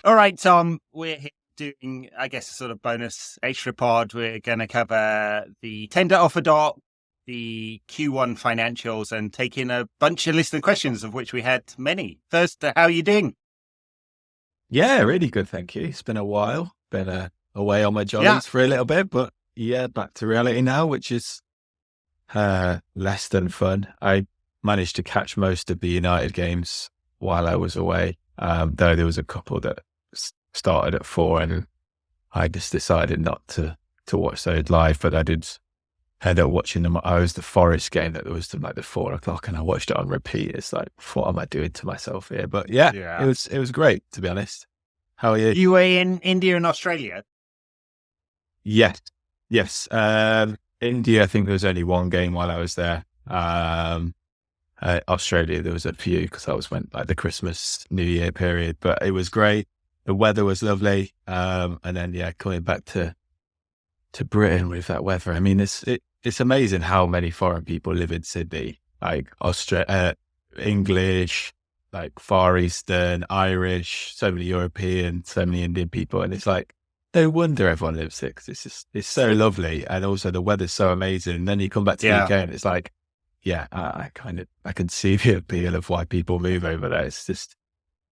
All right, Tom, we're here doing, I guess, a sort of bonus extra pod. We're going to cover the tender offer doc, the Q1 financials, and take in a bunch of listener questions, of which we had many. First, how are you doing? Yeah, really good, thank you. It's been a while. Been away on my jollies for a little bit, but yeah, back to reality now, which is less than fun. I managed to catch most of the United games while I was away, though there was a couple that started at 4, and I just decided not to watch those live. But I did end up watching them. I was the Forest game that was like the 4 o'clock, and I watched it on repeat. It's like, what am I doing to myself here? But yeah, it was great, to be honest. How are you? You were in India and Australia? Yes. India, I think there was only one game while I was there. Australia, there was a few because went like the Christmas, New Year period, but it was great. The weather was lovely. And then, coming back to Britain with that weather. I mean, it's amazing how many foreign people live in Sydney, like English, like Far Eastern, Irish, so many European, so many Indian people. And it's like, no wonder everyone lives here, because it's so lovely. And also the weather's so amazing. And then you come back to the UK and it's like, I can see the appeal of why people move over there. It's just,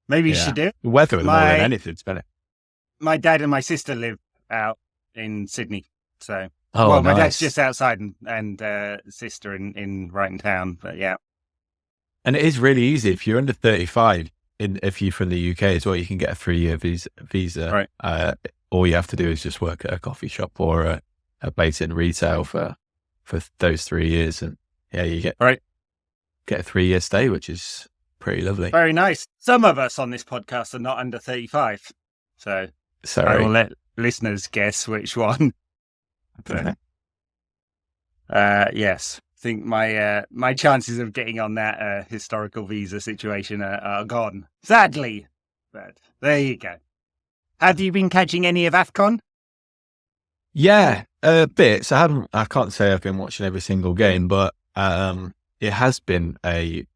maybe you should do it. The weather more than anything, it's better. My dad and my sister live out in Sydney. So, nice. My dad's just outside and sister in right in town, but yeah. And it is really easy if you're under 35. If you're from the UK as well, you can get a 3-year visa. Right. All you have to do is just work at a coffee shop or a place in retail for those 3 years, and you get a 3-year stay, which is pretty lovely. Very nice. Some of us on this podcast are not under 35, so I will let listeners guess which one. Yes, I think my chances of getting on that historical visa situation are gone, sadly. But there you go. Have you been catching any of AFCON? Yeah, a bit. So I can't say I've been watching every single game, but it has been a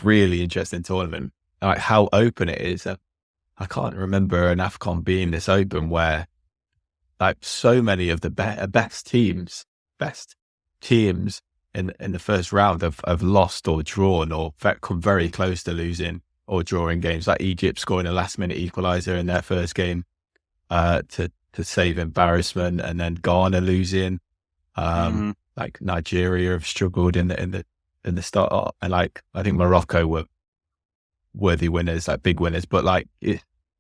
really interesting tournament. Like how open it is. I can't remember an AFCON being this open where like so many of the best teams in the first round have lost or drawn or come very close to losing or drawing games. Like Egypt scoring a last minute equaliser in their first game to save embarrassment, and then Ghana losing. Like Nigeria have struggled in the start, and like I think Morocco were worthy winners, like big winners. But like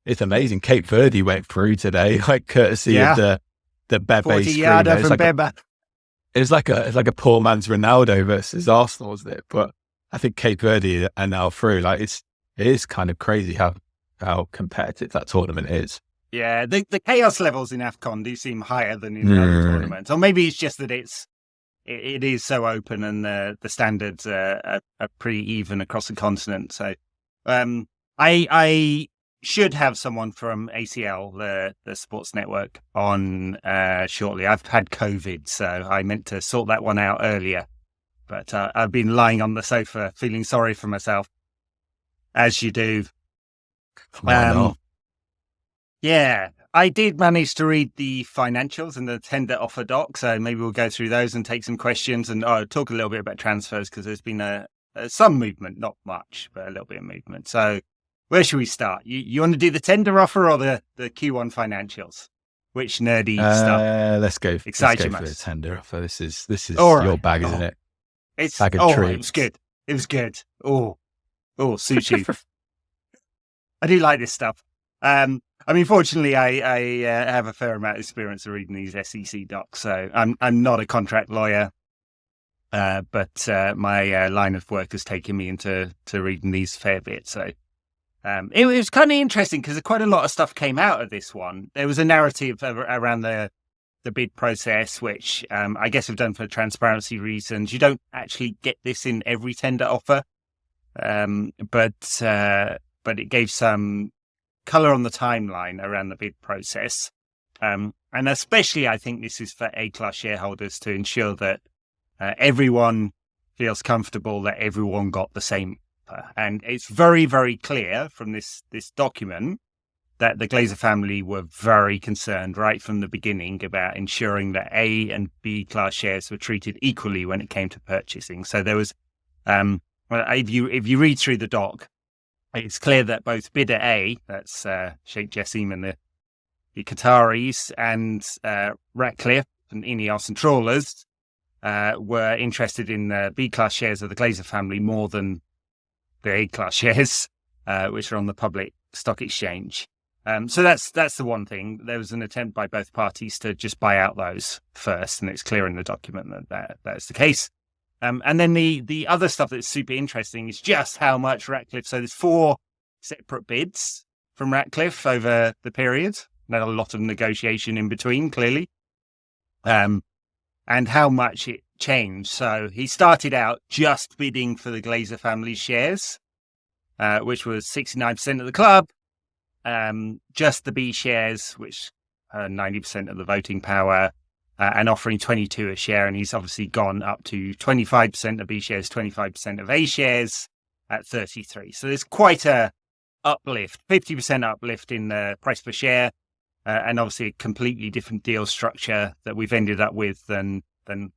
it's amazing. Cape Verde went through today, like courtesy of the Bebe 40-yarder from Bebe. It was like a poor man's Ronaldo versus Arsenal, wasn't it? But I think Cape Verde are now through. Like it is kind of crazy how competitive that tournament is. Yeah, the chaos levels in AFCON do seem higher than in other tournaments, or maybe it's just that it is so open and the standards are pretty even across the continent. So, I should have someone from ACL, the sports network, on shortly. I've had COVID, so I meant to sort that one out earlier, but I've been lying on the sofa feeling sorry for myself, as you do. Yeah, I did manage to read the financials and the tender offer doc, so maybe we'll go through those and take some questions and talk a little bit about transfers, because there's been some movement, not much, but a little bit of movement. So where should we start? You want to do the tender offer or the Q1 financials? Which nerdy stuff? Let's go for the tender offer. This is your bag, isn't it? It's bag of treats. It was good. Oh, suits you. I do like this stuff. I mean, fortunately, I have a fair amount of experience of reading these SEC docs, so I'm not a contract lawyer, but my line of work has taken me into reading these a fair bit. So it was kind of interesting because quite a lot of stuff came out of this one. There was a narrative around the bid process, which I guess I've done for transparency reasons. You don't actually get this in every tender offer, but it gave some color on the timeline around the bid process. And especially, I think this is for A-class shareholders to ensure that everyone feels comfortable that everyone got the same offer. And it's very, very clear from this document that the Glazer family were very concerned right from the beginning about ensuring that A and B class shares were treated equally when it came to purchasing. So there was, if you read through the doc, it's clear that both bidder A, that's Sheikh Jassim and the Qataris, and Ratcliffe and Ineos and Trawlers were interested in the B class shares of the Glazer family more than the A class shares, which are on the public stock exchange. So that's the one thing. There was an attempt by both parties to just buy out those first, and it's clear in the document that that's the case. And then the other stuff that's super interesting is just how much Ratcliffe. So there's 4 separate bids from Ratcliffe over the period. There's a lot of negotiation in between, clearly. And how much it changed. So he started out just bidding for the Glazer family shares, which was 69% of the club. Just the B shares, which are 90% of the voting power, and offering 22 a share. And he's obviously gone up to 25% of B shares, 25% of A shares at 33. So there's quite a uplift, 50% uplift in the price per share, and obviously a completely different deal structure that we've ended up with than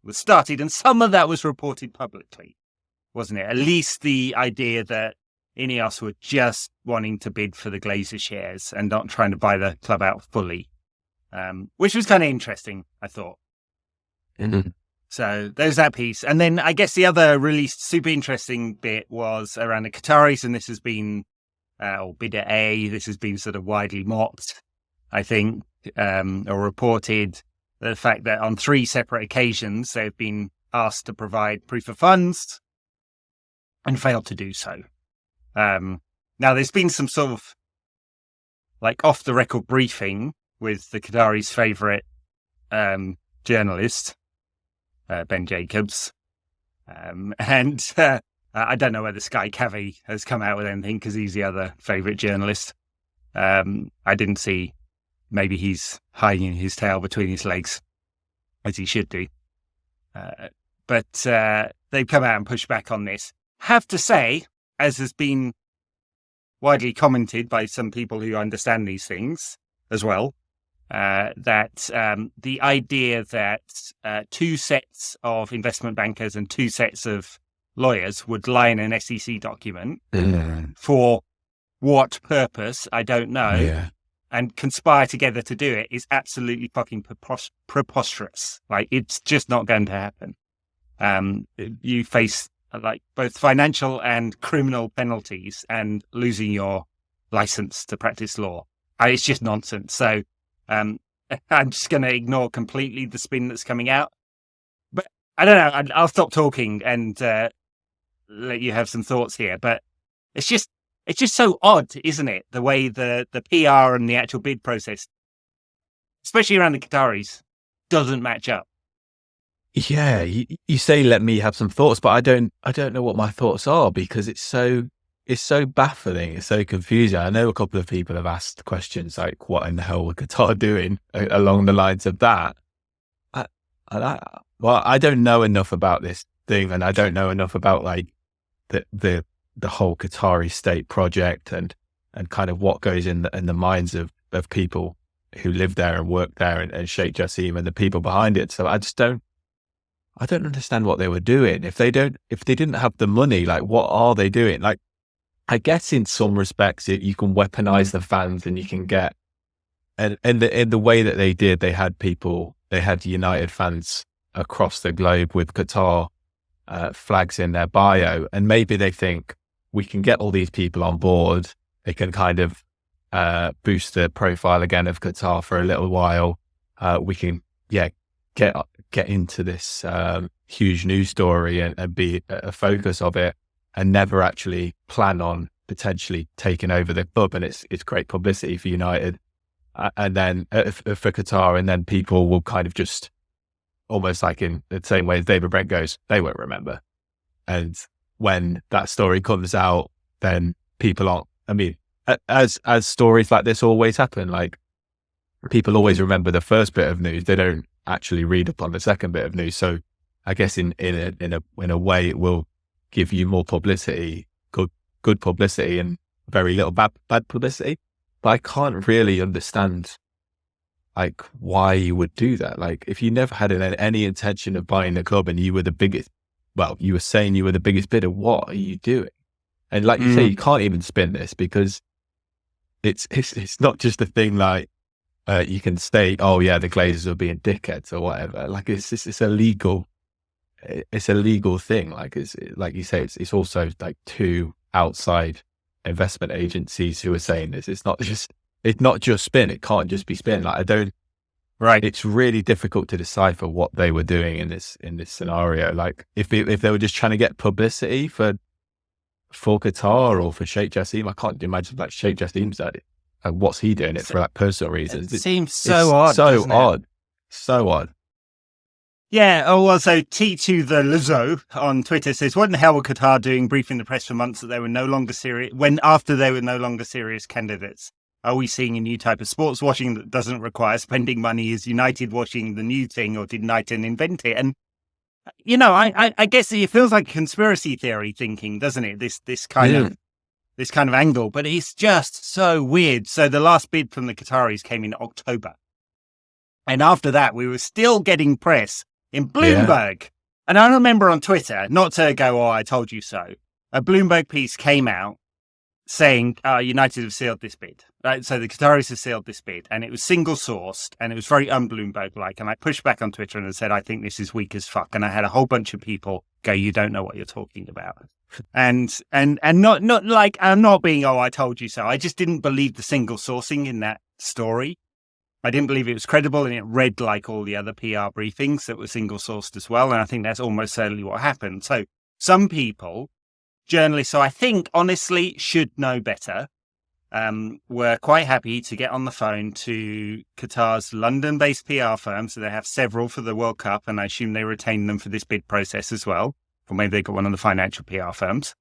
was started. And some of that was reported publicly, wasn't it? At least the idea that Ineos were just wanting to bid for the Glazer shares and not trying to buy the club out fully, which was kind of interesting, I thought. Mm-hmm. So there's that piece. And then I guess the other really super interesting bit was around the Qataris, and this has been, or bidder A, this has been sort of widely mocked, I think, or reported, the fact that on 3 separate occasions they've been asked to provide proof of funds and failed to do so. Now, there's been some sort of like off the record briefing with the Qataris' favourite journalist, Ben Jacobs. And I don't know whether Sky Cavi has come out with anything because he's the other favourite journalist. I didn't see. Maybe he's hiding his tail between his legs, as he should do. But they've come out and pushed back on this. Have to say, as has been widely commented by some people who understand these things as well, that the idea that 2 sets of investment bankers and 2 sets of lawyers would lie in an SEC document for what purpose, I don't know, and conspire together to do it is absolutely fucking preposterous. Like, it's just not going to happen. You face like both financial and criminal penalties and losing your license to practice law. It's just nonsense. So I'm just going to ignore completely the spin that's coming out. But I don't know. I'll stop talking and let you have some thoughts here. But it's just so odd, isn't it? The way the PR and the actual bid process, especially around the Qataris, doesn't match up. Yeah, you say let me have some thoughts, but I don't know what my thoughts are because it's so baffling, it's so confusing. I know a couple of people have asked questions like, "What in the hell were Qatar doing?" along the lines of that. I don't know enough about this thing, and I don't know enough about like the whole Qatari state project and kind of what goes in the minds of people who live there and work there and Sheikh Jassim and the people behind it. So I don't understand what they were doing. If they didn't have the money, like what are they doing? Like, I guess in some respects you can weaponize the fans and you can get, and in the way that they did, they had United fans across the globe with Qatar flags in their bio. And maybe they think we can get all these people on board. They can kind of boost the profile again of Qatar for a little while. We can, get into this huge news story and be a focus of it and never actually plan on potentially taking over the club. And it's great publicity for United and then for Qatar. And then people will kind of just almost like in the same way as David Brent goes, they won't remember. And when that story comes out, then people aren't, I mean, as stories like this always happen, like people always remember the first bit of news. They don't actually read up on the second bit of news. So I guess in a way it will give you more publicity, good publicity and very little bad publicity. But I can't really understand like why you would do that. Like if you never had any intention of buying the club and you were the biggest, well, you were saying you were the biggest bidder, what are you doing? And like you say, you can't even spin this because it's not just a thing like you can state, oh yeah, the Glazers are being dickheads or whatever. Like it's a legal thing. Like it's like you say, it's also like two outside investment agencies who are saying this. It's not just spin. It can't just be spin. Like I don't. Right. It's really difficult to decipher what they were doing in this scenario. Like if they were just trying to get publicity for Qatar or for Sheikh Jassim, I can't imagine like Sheikh Jassim's that. What's he doing it for like personal reasons? It seems so odd. So odd. Yeah. Oh, well, so T2 the Lizzo on Twitter says, what in the hell were Qatar doing briefing the press for months that they were no longer serious after they were no longer serious candidates? Are we seeing a new type of sports washing that doesn't require spending money? Is United washing the new thing, or did United invent it? And, you know, I guess it feels like conspiracy theory thinking, doesn't it? This kind of angle, but it's just so weird. So the last bid from the Qataris came in October. And after that, we were still getting press in Bloomberg. Yeah. And I remember on Twitter, not to go, oh, I told you so, a Bloomberg piece came out saying United have sealed this bid. Right? So the Qataris have sealed this bid, and it was single-sourced, and it was very un-Bloomberg-like. And I pushed back on Twitter and said, I think this is weak as fuck. And I had a whole bunch of people go, you don't know what you're talking about. And not like, I'm not being, oh, I told you so. I just didn't believe the single sourcing in that story. I didn't believe it was credible, and it read like all the other PR briefings that were single-sourced as well. And I think that's almost certainly what happened. So some people, journalists, so I think honestly should know better, were quite happy to get on the phone to Qatar's London-based PR firm. So they have several for the World Cup, and I assume they retain them for this bid process as well. Or maybe they got one of the financial PR firms,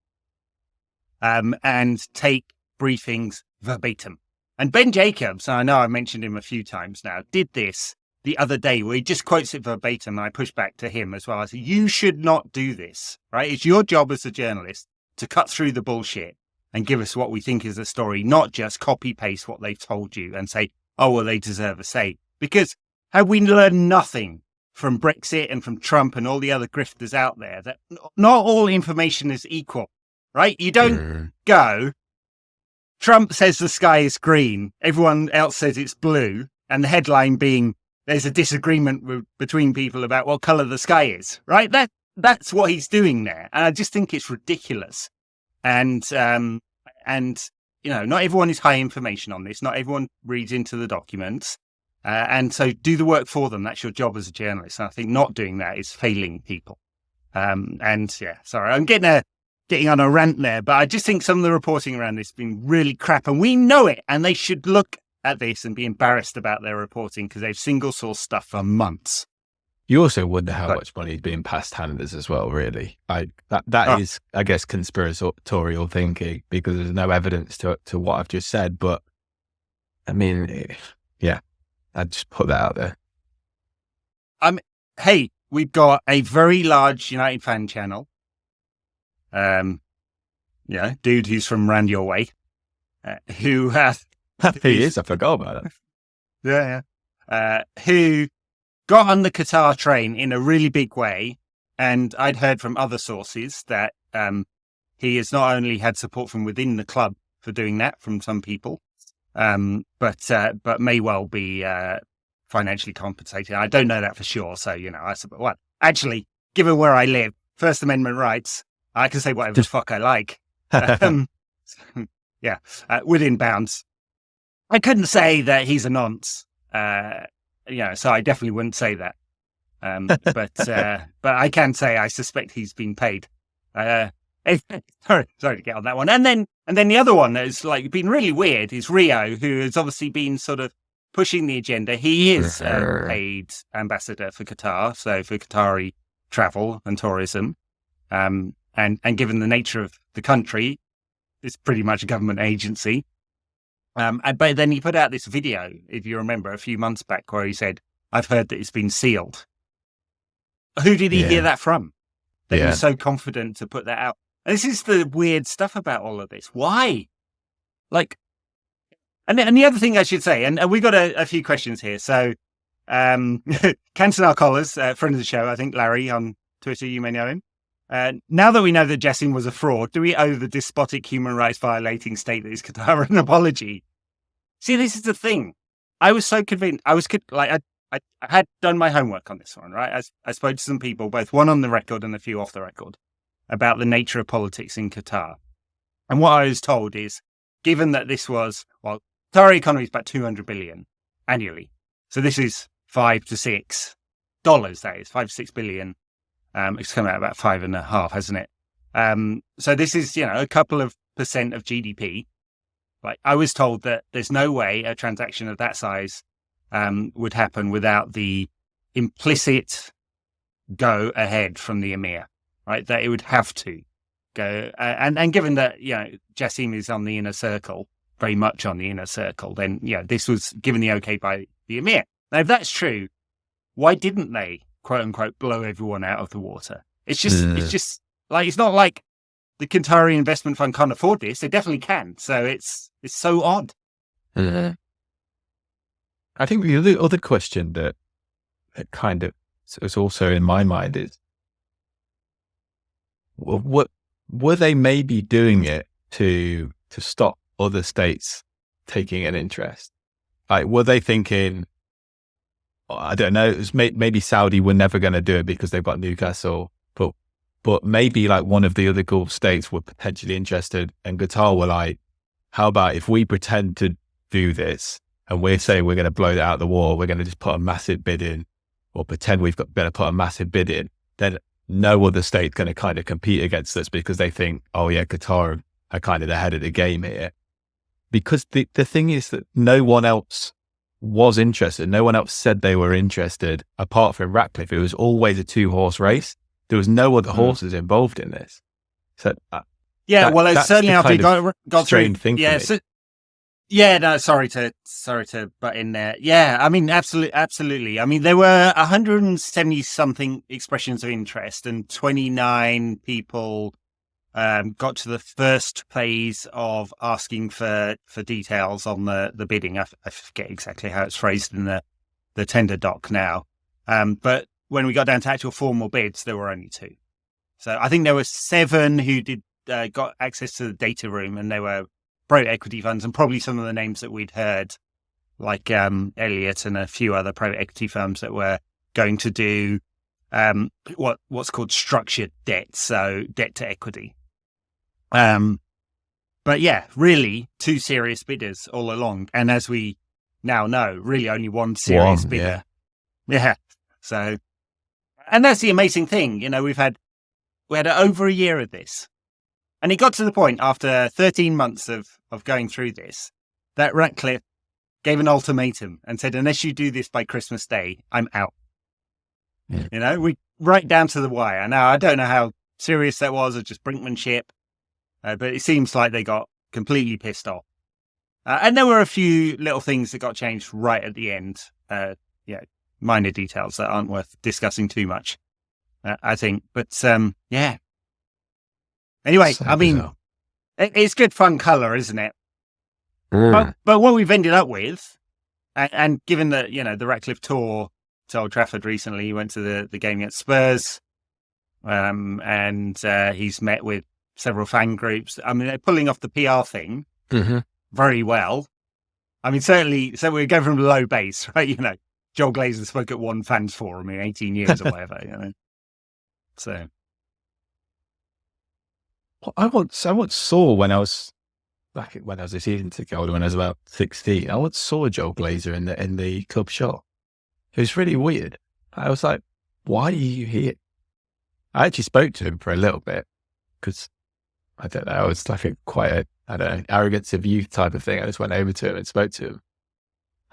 and take briefings verbatim. And Ben Jacobs, I know I mentioned him a few times now, did this the other day where he just quotes it verbatim, and I pushed back to him as well. I said, you should not do this, right? It's your job as a journalist to cut through the bullshit and give us what we think is a story, not just copy-paste what they've told you and say, oh, well, they deserve a say. Because have we learned nothing from Brexit and from Trump and all the other grifters out there that not all information is equal, right? You don't go, Trump says the sky is green, everyone else says it's blue, and the headline being there's a disagreement between people about what colour the sky is, right? That's what he's doing there. And I just think it's ridiculous. And you know, not everyone is high information on this. Not everyone reads into the documents. And so do the work for them. That's your job as a journalist. And I think not doing that is failing people. And yeah, sorry, I'm getting on a rant there, but I just think some of the reporting around this has been really crap, and we know it, and they should look at this and be embarrassed about their reporting because they've single sourced stuff for months. You also wonder how much money is being passed handers as well, really. That is, I guess, conspiratorial thinking because there's no evidence to what I've just said. But I mean, yeah, I'd just put that out there. Hey, we've got a very large United fan channel. Dude who's from round your way, who he is. I forgot about it. Yeah. Who got on the Qatar train in a really big way, and I'd heard from other sources that he has not only had support from within the club for doing that from some people, but may well be financially compensated. I don't know that for sure. So I suppose, well, actually, given where I live, First Amendment rights, I can say whatever the fuck I like. Within bounds. I couldn't say that he's a nonce. So I definitely wouldn't say that. But I can say I suspect he's been paid. Sorry to get on that one. And then the other one that has been really weird is Rio, who has obviously been sort of pushing the agenda. He is paid ambassador for Qatar, so for Qatari travel and tourism. And given the nature of the country, it's pretty much a government agency. But then he put out this video, if you remember, a few months back where he said, I've heard that it's been sealed. Who did he hear that from? That he was so confident to put that out. And this is the weird stuff about all of this. Why? And the other thing I should say, and we got a few questions here. So, Canton Our Collars, friend of the show, I think Larry on Twitter, you may know him. Now that we know that Jessim was a fraud, do we owe the despotic human rights violating state that is Qatar an apology? See, this is the thing. I was so convinced. I had done my homework on this one, right? I spoke to some people, both one on the record and a few off the record, about the nature of politics in Qatar. And what I was told is, given that this was, Qatari economy is about 200 billion annually. So this is $5 to $6, that is, $5 to $6 billion. It's come out about 5.5, hasn't it? So this is, a couple of percent of GDP. Like, I was told that there's no way a transaction of that size would happen without the implicit go ahead from the emir, right? That it would have to go. And given that, Jessim is on the inner circle, very much on the inner circle, then, this was given the okay by the emir. Now, if that's true, why didn't they, quote unquote, blow everyone out of the water? It's just like, it's not like the Qatari investment fund can't afford this. They definitely can. So it's so odd. I think the other question that kind of is also in my mind is, what were they maybe doing it to stop other states taking an interest? Like, were they thinking, I don't know, it was maybe Saudi were never going to do it because they've got Newcastle, but maybe like one of the other Gulf states were potentially interested, and Qatar were like, how about if we pretend to do this and we're saying we're going to blow it out of the water, we're going to just put a massive bid in, or pretend we've got going to put a massive bid in, then no other state's going to kind of compete against us because they think, oh yeah, Qatar are kind of ahead of the game here. Because the thing is that no one else was interested. No one else said they were interested apart from Ratcliffe. It was always a 2-horse race. There was no other horses involved in this. So it's certainly after you got strange through. Thing Yeah, for me. No, sorry to butt in there. Yeah, I mean, absolutely. I mean, there were 170 something expressions of interest, and 29 people got to the first phase of asking for details on the bidding. I forget exactly how it's phrased in the tender doc now. But when we got down to actual formal bids, there were only 2. So I think there were 7 who got access to the data room, and they were private equity funds, and probably some of the names that we'd heard, like Elliott and a few other private equity firms that were going to do what's called structured debt, so debt to equity. But yeah, really 2 serious bidders all along, and as we now know, really only one serious bidder. Yeah. So, and that's the amazing thing. We had over a year of this. And it got to the point after 13 months of going through this that Ratcliffe gave an ultimatum and said, unless you do this by Christmas Day, I'm out. Yeah. We right down to the wire. Now, I don't know how serious that was or just brinkmanship, but it seems like they got completely pissed off. And there were a few little things that got changed right at the end. Minor details that aren't worth discussing too much, I think. But yeah. Anyway, so I mean, it's good fun colour, isn't it? But what we've ended up with, and given that, the Ratcliffe tour to Old Trafford recently, he went to the game against Spurs, and he's met with several fan groups. I mean, they're pulling off the PR thing very well. I mean, certainly, so we're going from a low base, right? Joel Glazer spoke at one fans forum in 18 years or whatever, So... I once saw when I was a season ticket holder when I was about 16. I once saw Joel Glazer in the club shop. It was really weird. I was like, "Why are you here?" I actually spoke to him for a little bit because I don't know. I was like quite arrogance of youth type of thing. I just went over to him and spoke to him.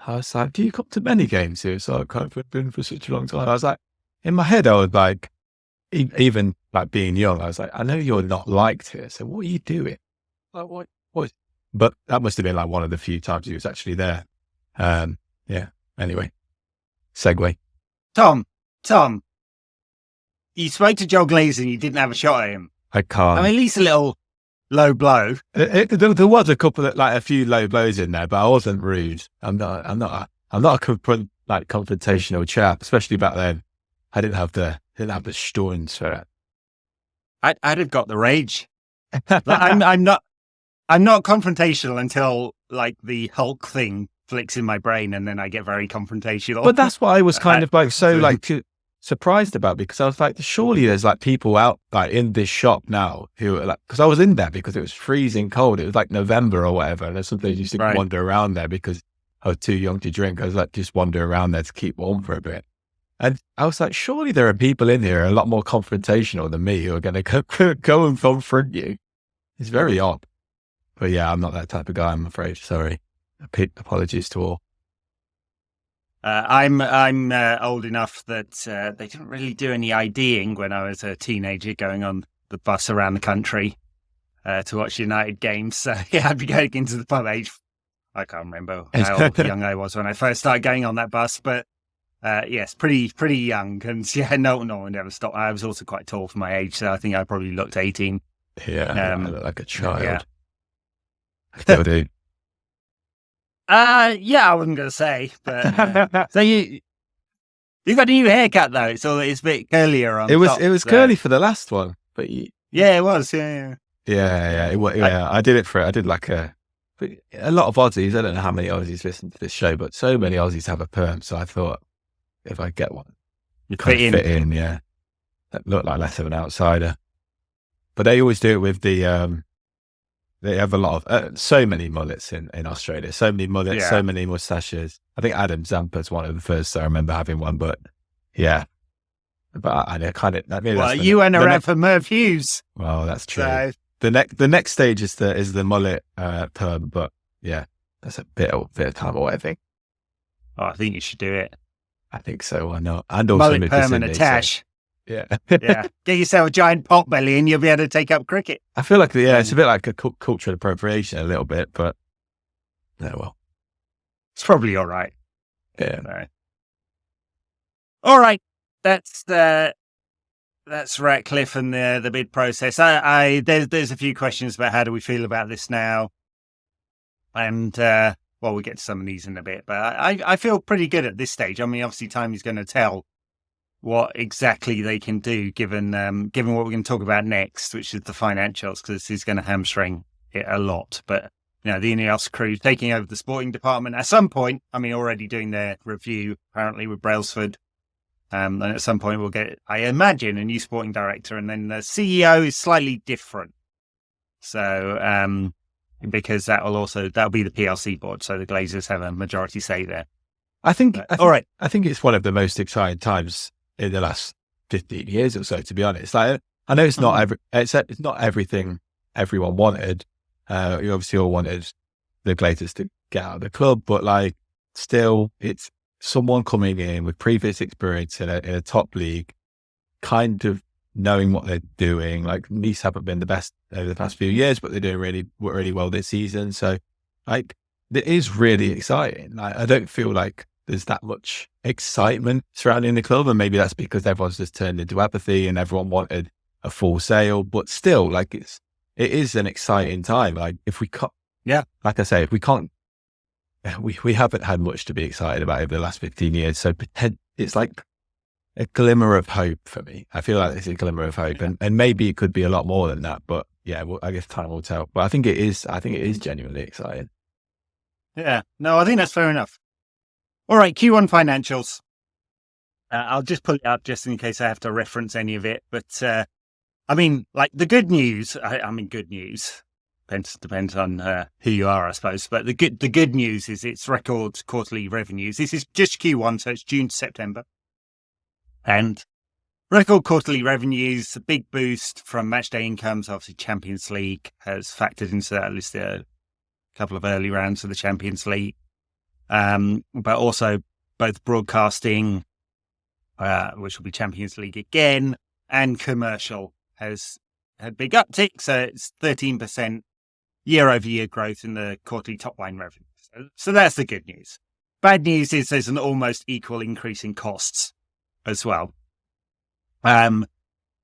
I was like, "Do you come to many games here?" So I've kind of been for such a long time. I was like, in my head, I was like, even like being young, I was like, I know you're not liked here, so what are you doing? Like, what? But that must have been like one of the few times he was actually there. Yeah. Anyway, segue. Tom, you spoke to Joel Glazer and you didn't have a shot at him. I can't. I mean, at least a low blow. There was a few low blows in there, but I wasn't rude. I'm not a confrontational chap, especially back then. I didn't have the stones for it. I'd have got the rage. I'm not confrontational until like the Hulk thing flicks in my brain, and then I get very confrontational. But that's what I was kind of like surprised about, because I was like, surely there's like people out like in this shop now who are like, because I was in there because it was freezing cold. It was like November or whatever, and sometimes you used to wander around there because I was too young to drink. I was like, just wander around there to keep warm for a bit. And I was like, surely there are people in here a lot more confrontational than me who are going to go and confront you. It's very odd. But yeah, I'm not that type of guy, I'm afraid. Sorry. Apologies to all. I'm old enough that they didn't really do any IDing when I was a teenager going on the bus around the country to watch United games. So yeah, I'd be going into the pub age. I can't remember how young I was when I first started going on that bus, but yes, pretty young. And yeah, no one ever stopped. I was also quite tall for my age, so I think I probably looked 18. Yeah, I look like a child. Yeah. I still do. Yeah, I wasn't going to say, but so you got a new haircut though. It's a bit curlier on. It was curly for the last one, but yeah, it was. Yeah. I did it I did like a lot of Aussies. I don't know how many Aussies listen to this show, but so many Aussies have a perm. So I thought if I get one, you fit in. Yeah, that looked like less of an outsider. But they always do it with the. They have a lot of so many mullets in Australia. So many mullets, so many mustaches. I think Adam Zampa's one of the first I remember having one. But yeah, but I kind of. Well, you went around for Merv Hughes. Well, that's true. So. The next stage is the mullet perm. But yeah, that's a bit of time away, I think. Oh, I think you should do it. I think so. Why not? And also mullet perm and a tash. So. Yeah. Yeah. Get yourself a giant pot belly and you'll be able to take up cricket. I feel like, it's a bit like a cultural appropriation a little bit, but well. It's probably all right. Yeah. All right. That's Ratcliffe and the bid process. There's a few questions about how do we feel about this now. And, we'll get to some of these in a bit, but I feel pretty good at this stage. I mean, obviously time is going to tell what exactly they can do given what we're going to talk about next, which is the financials, because this is going to hamstring it a lot. But, the Ineos crew taking over the sporting department at some point. I mean, already doing their review, apparently, with Brailsford. And at some point we'll get, I imagine, a new sporting director, and then the CEO is slightly different. So, because that'll be the PLC board. So the Glazers have a majority say there. All right. I think it's one of the most exciting times in the last 15 years or so, to be honest. Like, I know it's not everything everyone wanted. You obviously all wanted the Glazers to get out of the club, but like still it's someone coming in with previous experience in a top league, kind of knowing what they're doing. Like Nice haven't been the best over the past few years, but they're doing really well this season. So like it is really exciting. I don't feel like there's that much excitement surrounding the club, and maybe that's because everyone's just turned into apathy and everyone wanted a full sale. But still, like it is an exciting time. Like if we can't, like I say, if we can't, we haven't had much to be excited about over the last 15 years. So it's like a glimmer of hope for me. I feel like it's a glimmer of hope, and maybe it could be a lot more than that. But yeah, I guess time will tell. But I think it is genuinely exciting. Yeah, no, I think that's fair enough. All right, Q1 financials. I'll just pull it up just in case I have to reference any of it. But I mean, like the good news. I mean, good news depends on who you are, I suppose. But the good news is it's record quarterly revenues. This is just Q1, so it's June to September, and record quarterly revenues. A big boost from matchday incomes. Obviously, Champions League has factored into that. At least a couple of early rounds of the Champions League. But also both broadcasting, which will be Champions League again, and commercial has had big uptick. So it's 13% year-over-year growth in the quarterly top-line revenue. So that's the good news. Bad news is there's an almost equal increase in costs as well. And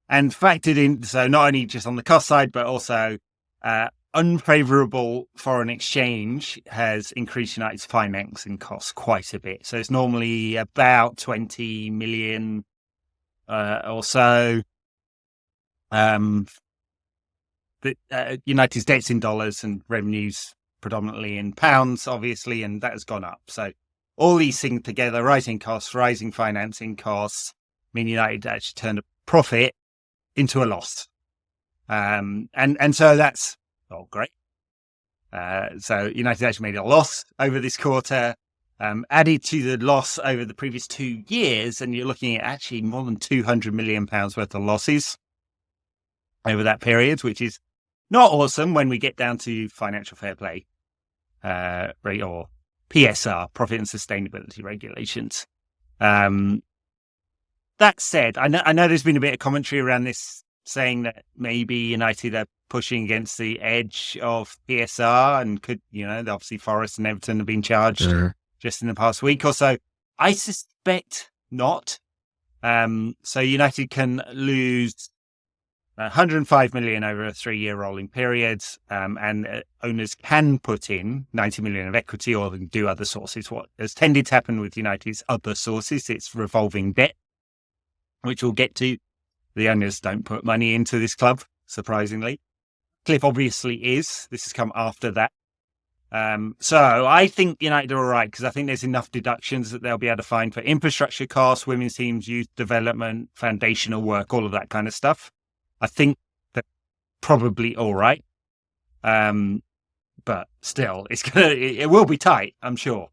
factored in, so not only just on the cost side, but also unfavorable foreign exchange has increased United's financing costs quite a bit. So it's normally about 20 million or so. United's debt's in dollars and revenues predominantly in pounds, obviously, and that has gone up. So all these things together, rising costs, rising financing costs, mean United actually turned a profit into a loss. And so that's great. So United actually made a loss over this quarter, added to the loss over the previous 2 years, and you're looking at actually more than £200 million worth of losses over that period, which is not awesome when we get down to financial fair play, or PSR, profit and sustainability regulations. That said, I know there's been a bit of commentary around this saying that maybe United are pushing against the edge of PSR and could, obviously Forest and Everton have been charged just in the past week or so. I suspect not. So United can lose 105 million over a 3-year rolling period, and owners can put in 90 million of equity or do other sources. What has tended to happen with United's other sources, it's revolving debt, which we'll get to. The owners don't put money into this club, surprisingly. Cliff obviously is. This has come after that. So I think United are all right because I think there's enough deductions that they'll be able to find for infrastructure costs, women's teams, youth development, foundational work, all of that kind of stuff. I think they're probably all right. But still, it will be tight, I'm sure.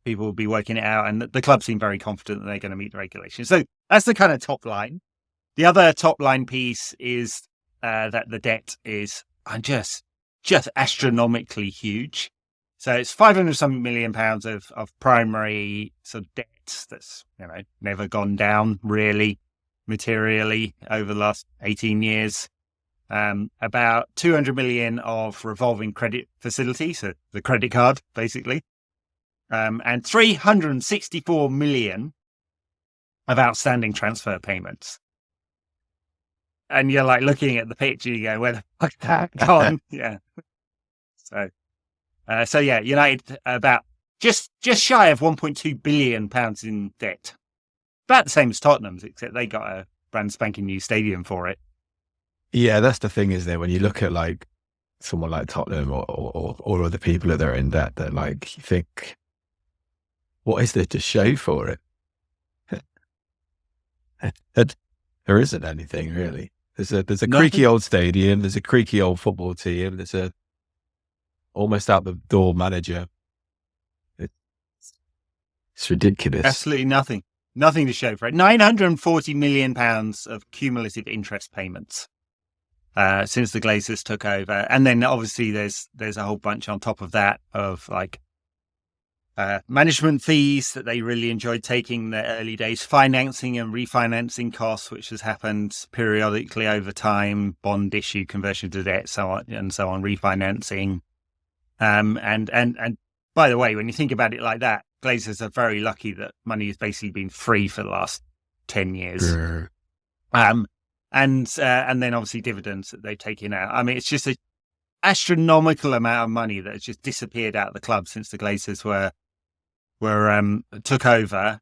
People will be working it out, and the club seem very confident that they're going to meet the regulations. So that's the kind of top line. The other top line piece is that the debt is just astronomically huge. So it's 500-something million pounds of primary sort of debt that's never gone down really materially over the last 18 years. About 200 million of revolving credit facility, so the credit card basically, and 364 million of outstanding transfer payments. And you're like looking at the picture, you go, where the fuck that gone? Yeah. So yeah, United about just shy of 1.2 billion pounds in debt. About the same as Tottenham's, except they got a brand spanking new stadium for it. Yeah, that's the thing, isn't it? When you look at like someone like Tottenham or other people that are in debt, that like you think, what is there to show for it? There isn't anything really. There's a creaky old stadium. There's a creaky old football team. There's a almost out the door manager. It's ridiculous. Absolutely nothing to show for it. 940 million pounds of cumulative interest payments since the Glazers took over, and then obviously there's a whole bunch on top of that of like management fees that they really enjoyed taking in the early days, financing and refinancing costs, which has happened periodically over time, bond issue, conversion to debt, so on, refinancing. And by the way, when you think about it like that, Glazers are very lucky that money has basically been free for the last 10 years. And then obviously dividends that they've taken out. I mean, it's just an astronomical amount of money that has just disappeared out of the club since the Glazers took over,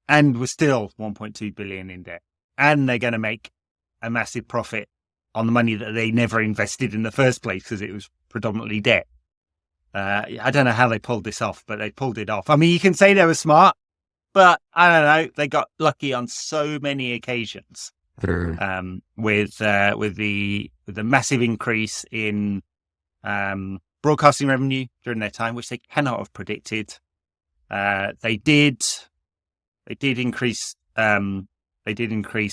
and was still 1.2 billion in debt. And they're going to make a massive profit on the money that they never invested in the first place because it was predominantly debt. I don't know how they pulled this off, but they pulled it off. I mean, you can say they were smart, but I don't know. They got lucky on so many occasions with the massive increase in broadcasting revenue during their time, which they cannot have predicted. They did increase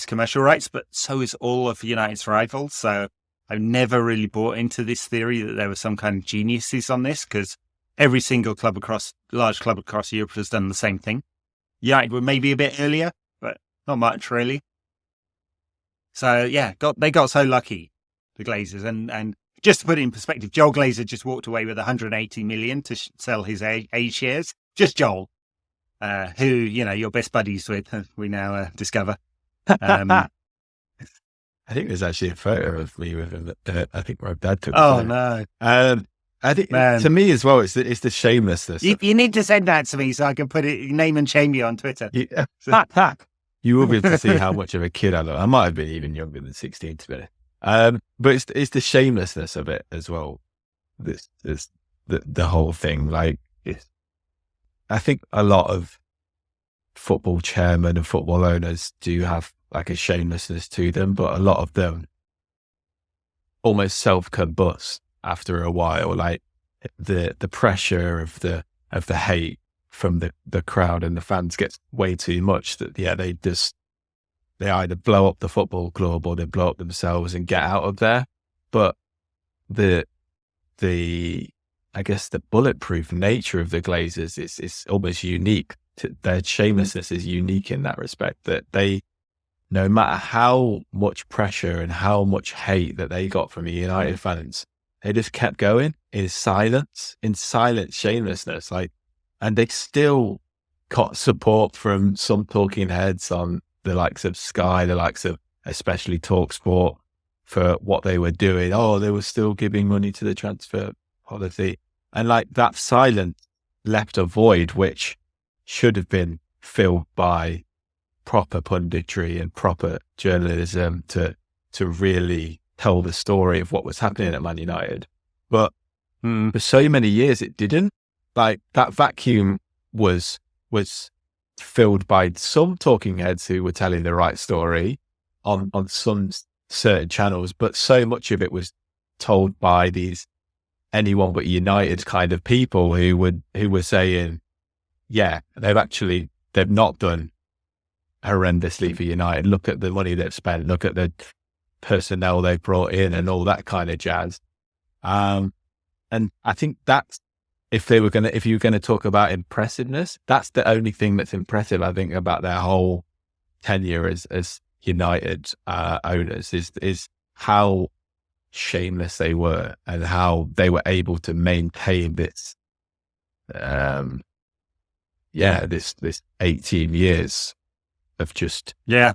commercial rights, but so is all of United's rivals. So I've never really bought into this theory that there were some kind of geniuses on this, because every single large club across Europe has done the same thing. United were maybe a bit earlier, but not much really. So yeah, they got so lucky, the Glazers, and just to put it in perspective, Joel Glazer just walked away with 180 million to sell his A shares. Just Joel, who you're best buddies with, we now discover. I think there's actually a photo of me with him that I think my dad took. Oh no, I think man. to me as well, it's the shamelessness. You need to send that to me so I can put it name and shame you on Twitter. You will be able to see how much of a kid I look. I might have been even younger than 16 to be honest. But it's the shamelessness of it as well. This the whole thing. Like, I think a lot of football chairmen and football owners do have like a shamelessness to them, but a lot of them almost self-combust after a while. Like the pressure of the hate from the crowd and the fans gets way too much that they either blow up the football club or they blow up themselves and get out of there. But the I guess the bulletproof nature of the Glazers is almost unique. Their shamelessness is unique in that respect, that they, no matter how much pressure and how much hate that they got from the United fans, they just kept going in silent shamelessness. Like, and they still got support from some talking heads on the likes of Sky, the likes of especially TalkSport for what they were doing. Oh, they were still giving money to the transfer policy. And like that silence left a void which should have been filled by proper punditry and proper journalism to really tell the story of what was happening at Man United. But for so many years it didn't. Like, that vacuum was filled by some talking heads who were telling the right story on some certain channels, but so much of it was told by these anyone but United kind of people who were saying, yeah, they've not done horrendously for United. Look at the money they've spent. Look at the personnel they've brought in and all that kind of jazz. And I think that's, if you're going to talk about impressiveness, that's the only thing that's impressive, I think, about their whole tenure as United owners is how shameless they were and how they were able to maintain this, this 18 years of just, a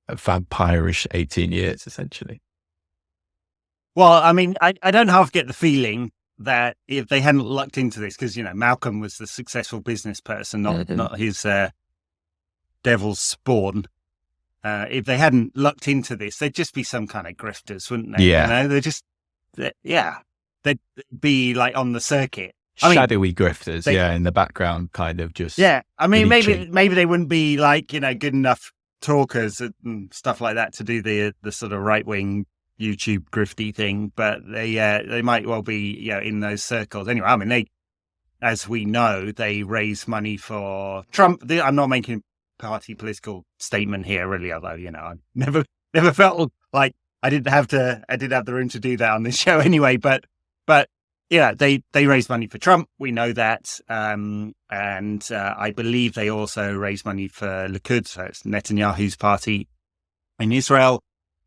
vampirish 18 years, essentially. Well, I mean, I don't half get the feeling that if they hadn't lucked into this, because, Malcolm was the successful business person, not his devil's spawn. If they hadn't lucked into this, they'd just be some kind of grifters, wouldn't they? Yeah. They'd be like on the circuit. Shadowy grifters, in the background, kind of just. Yeah, I mean, bleaching. maybe they wouldn't be like, good enough talkers and stuff like that to do the sort of right-wing YouTube grifty thing, but they might well be, in those circles. Anyway, I mean, as we know, they raise money for Trump. I'm not making party political statement here, really, although, I never felt like I did have the room to do that on this show anyway, but they raised money for Trump. We know that. And I believe they also raised money for Likud, so it's Netanyahu's party in Israel.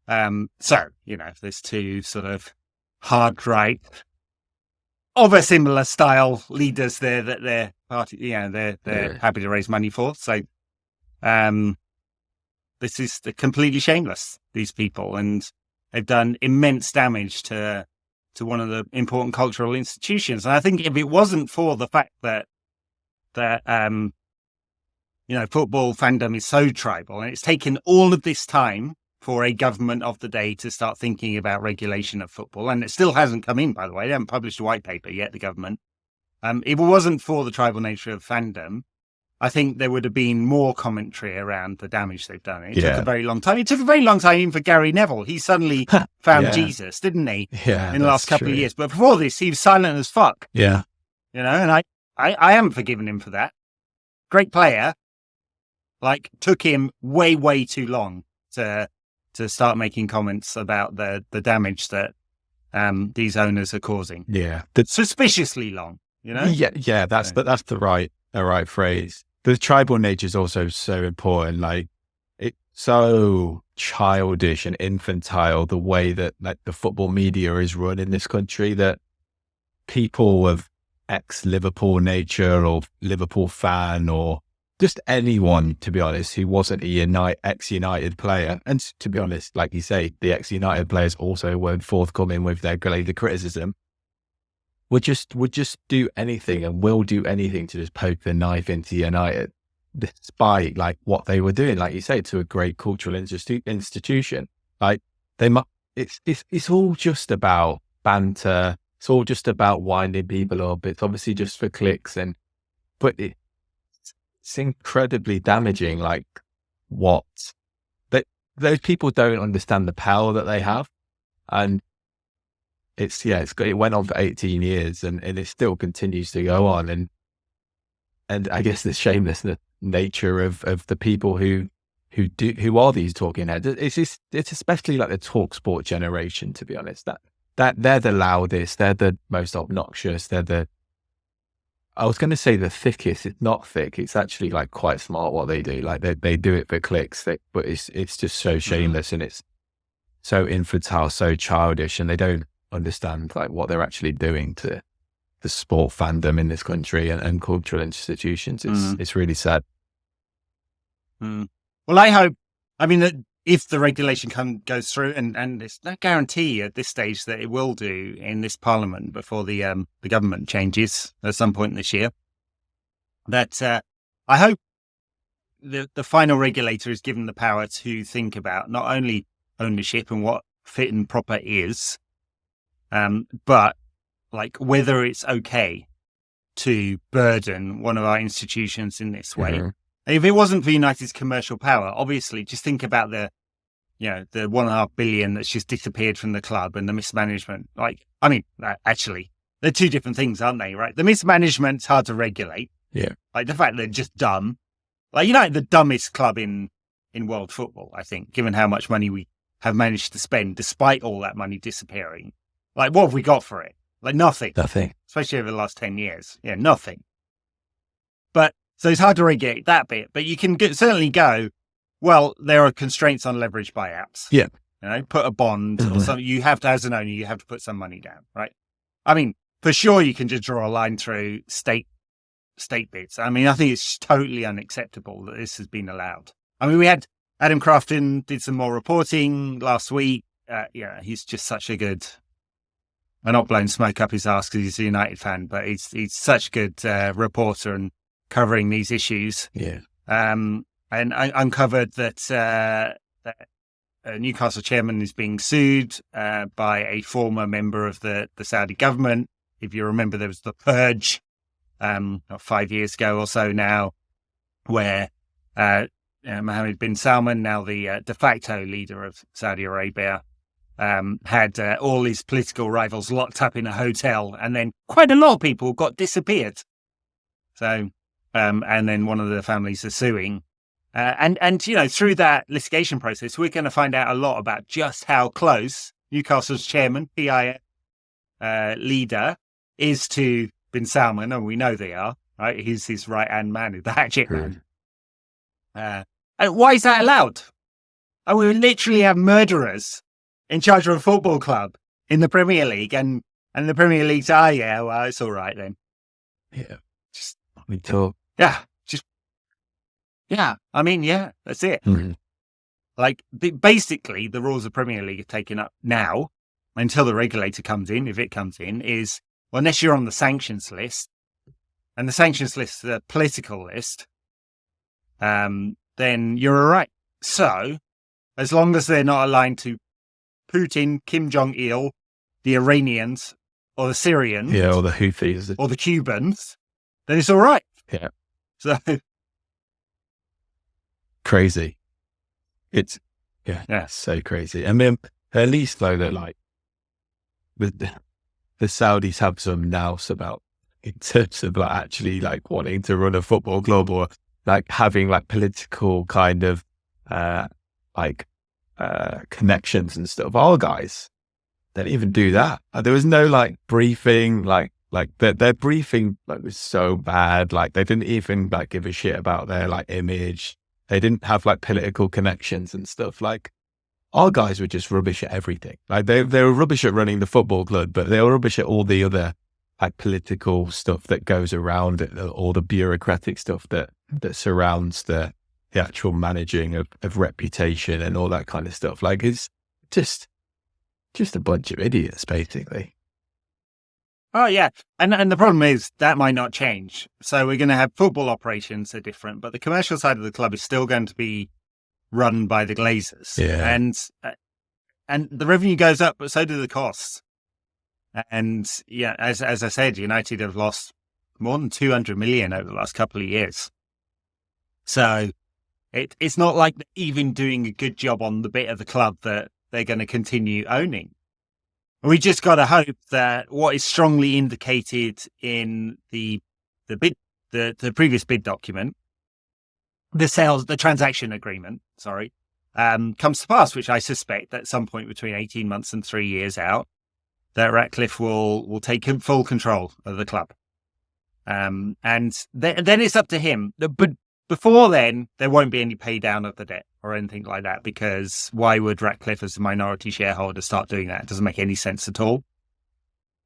There's two sort of hard right of a similar style leaders there that their party, they're happy to raise money for. So, this is completely shameless, these people, and they've done immense damage to one of the important cultural institutions. And I think if it wasn't for the fact that football fandom is so tribal, and it's taken all of this time for a government of the day to start thinking about regulation of football, and it still hasn't come in, by the way. They haven't published a white paper yet, the government. If it wasn't for the tribal nature of fandom, I think there would have been more commentary around the damage they've done. It took a very long time. It took a very long time even for Gary Neville. He suddenly found Jesus, didn't he? Yeah, in the last couple of years. But before this, he was silent as fuck. Yeah. And I haven't forgiven him for that. Great player. Took him way, way too long to start making comments about the damage that these owners are causing. Yeah. Suspiciously long, Yeah, that's the right phrase. The tribal nature is also so important. Like, it's so childish and infantile, the way that the football media is run in this country, that people of ex-Liverpool nature or Liverpool fan or just anyone, to be honest, who wasn't a ex-United player. And to be honest, like you say, the ex-United players also weren't forthcoming with their related criticism. Would just do anything and will do anything to just poke the knife into United, despite like what they were doing, like you say, to a great cultural institution. Like it's all just about banter. It's all just about winding people up. It's obviously just for clicks, but it's incredibly damaging. Like what those people don't understand the power that they have, and it went on for 18 years and it still continues to go on. And I guess the shameless nature of the people who are these talking heads. It's especially like the talk sport generation, to be honest, that they're the loudest, they're the most obnoxious, I was going to say the thickest. It's not thick. It's actually like quite smart what they do. Like they do it for clicks, but it's just so shameless and it's so infantile, so childish, and they don't understand like what they're actually doing to the sport fandom in this country and cultural institutions. It's really sad. Well, I hope, that if the regulation goes through, and there's no guarantee at this stage that it will do in this parliament before the government changes at some point this year, that I hope the final regulator is given the power to think about not only ownership and what fit and proper is, but like whether it's okay to burden one of our institutions in this way. Mm-hmm. If it wasn't for United's commercial power, obviously, just think about the 1.5 billion that's just disappeared from the club and the mismanagement. Actually, they're two different things, aren't they? Right? The mismanagement's hard to regulate. Yeah. Like the fact they're just dumb. Like United, the dumbest club in world football, I think, given how much money we have managed to spend despite all that money disappearing. Like, what have we got for it? Like nothing. Nothing. Especially over the last 10 years. Yeah, nothing. But so it's hard to regulate that bit, but you can certainly go, well, there are constraints on leverage buyouts. Yeah. Put a bond or something. You have to, as an owner, you have to put some money down, right? For sure, you can just draw a line through state bits. I think it's totally unacceptable that this has been allowed. We had Adam Crafton did some more reporting last week. He's just such a good, I'm not blowing smoke up his ass because he's a United fan, but he's such a good reporter and covering these issues. Yeah. And I uncovered that a Newcastle chairman is being sued by a former member of the Saudi government. If you remember, there was the purge 5 years ago or so now, where Mohammed bin Salman, now the de facto leader of Saudi Arabia, had all his political rivals locked up in a hotel, and then quite a lot of people got disappeared. So, and then one of the families are suing. And through that litigation process, we're going to find out a lot about just how close Newcastle's chairman, PIF leader, is to bin Salman, and we know they are, right? He's his right-hand man, the hatchet man. And why is that allowed? We literally have murderers in charge of a football club in the Premier League, and the Premier League say, well, it's all right then. Yeah. Just let me talk. Yeah. That's it. Mm-hmm. Like, basically, the rules of Premier League are taken up now until the regulator comes in, if it comes in, is, well, unless you're on the sanctions list, and the sanctions list is a political list, then you're all right. So, as long as they're not aligned to Putin, Kim Jong-il, the Iranians, or the Syrians, or the Houthis, or the Cubans, then it's all right. Yeah. So crazy. It's so crazy. At least though that like the Saudis have some nous about in terms of like actually like wanting to run a football club or like having like political kind of connections and stuff. Our guys, they didn't even do that. There was no like briefing, like their briefing like was so bad. Like they didn't even like give a shit about their like image. They didn't have like political connections and stuff. Like our guys were just rubbish at everything. Like they were rubbish at running the football club, but they were rubbish at all the other like political stuff that goes around it, all the bureaucratic stuff that surrounds the actual managing of reputation and all that kind of stuff. Like, it's just a bunch of idiots, basically. Oh yeah, and the problem is that might not change. So we're going to have football operations are different, but the commercial side of the club is still going to be run by the Glazers. Yeah. And the revenue goes up, but so do the costs. And yeah, as I said, United have lost more than 200 million over the last couple of years. So it's not like they're even doing a good job on the bit of the club that they're going to continue owning. We just got to hope that what is strongly indicated in the previous bid document, the transaction agreement, comes to pass, which I suspect at some point between 18 months and 3 years out, that Ratcliffe will take full control of the club. And then it's up to him. But before then, there won't be any pay down of the debt or anything like that, because why would Ratcliffe as a minority shareholder start doing that? It doesn't make any sense at all.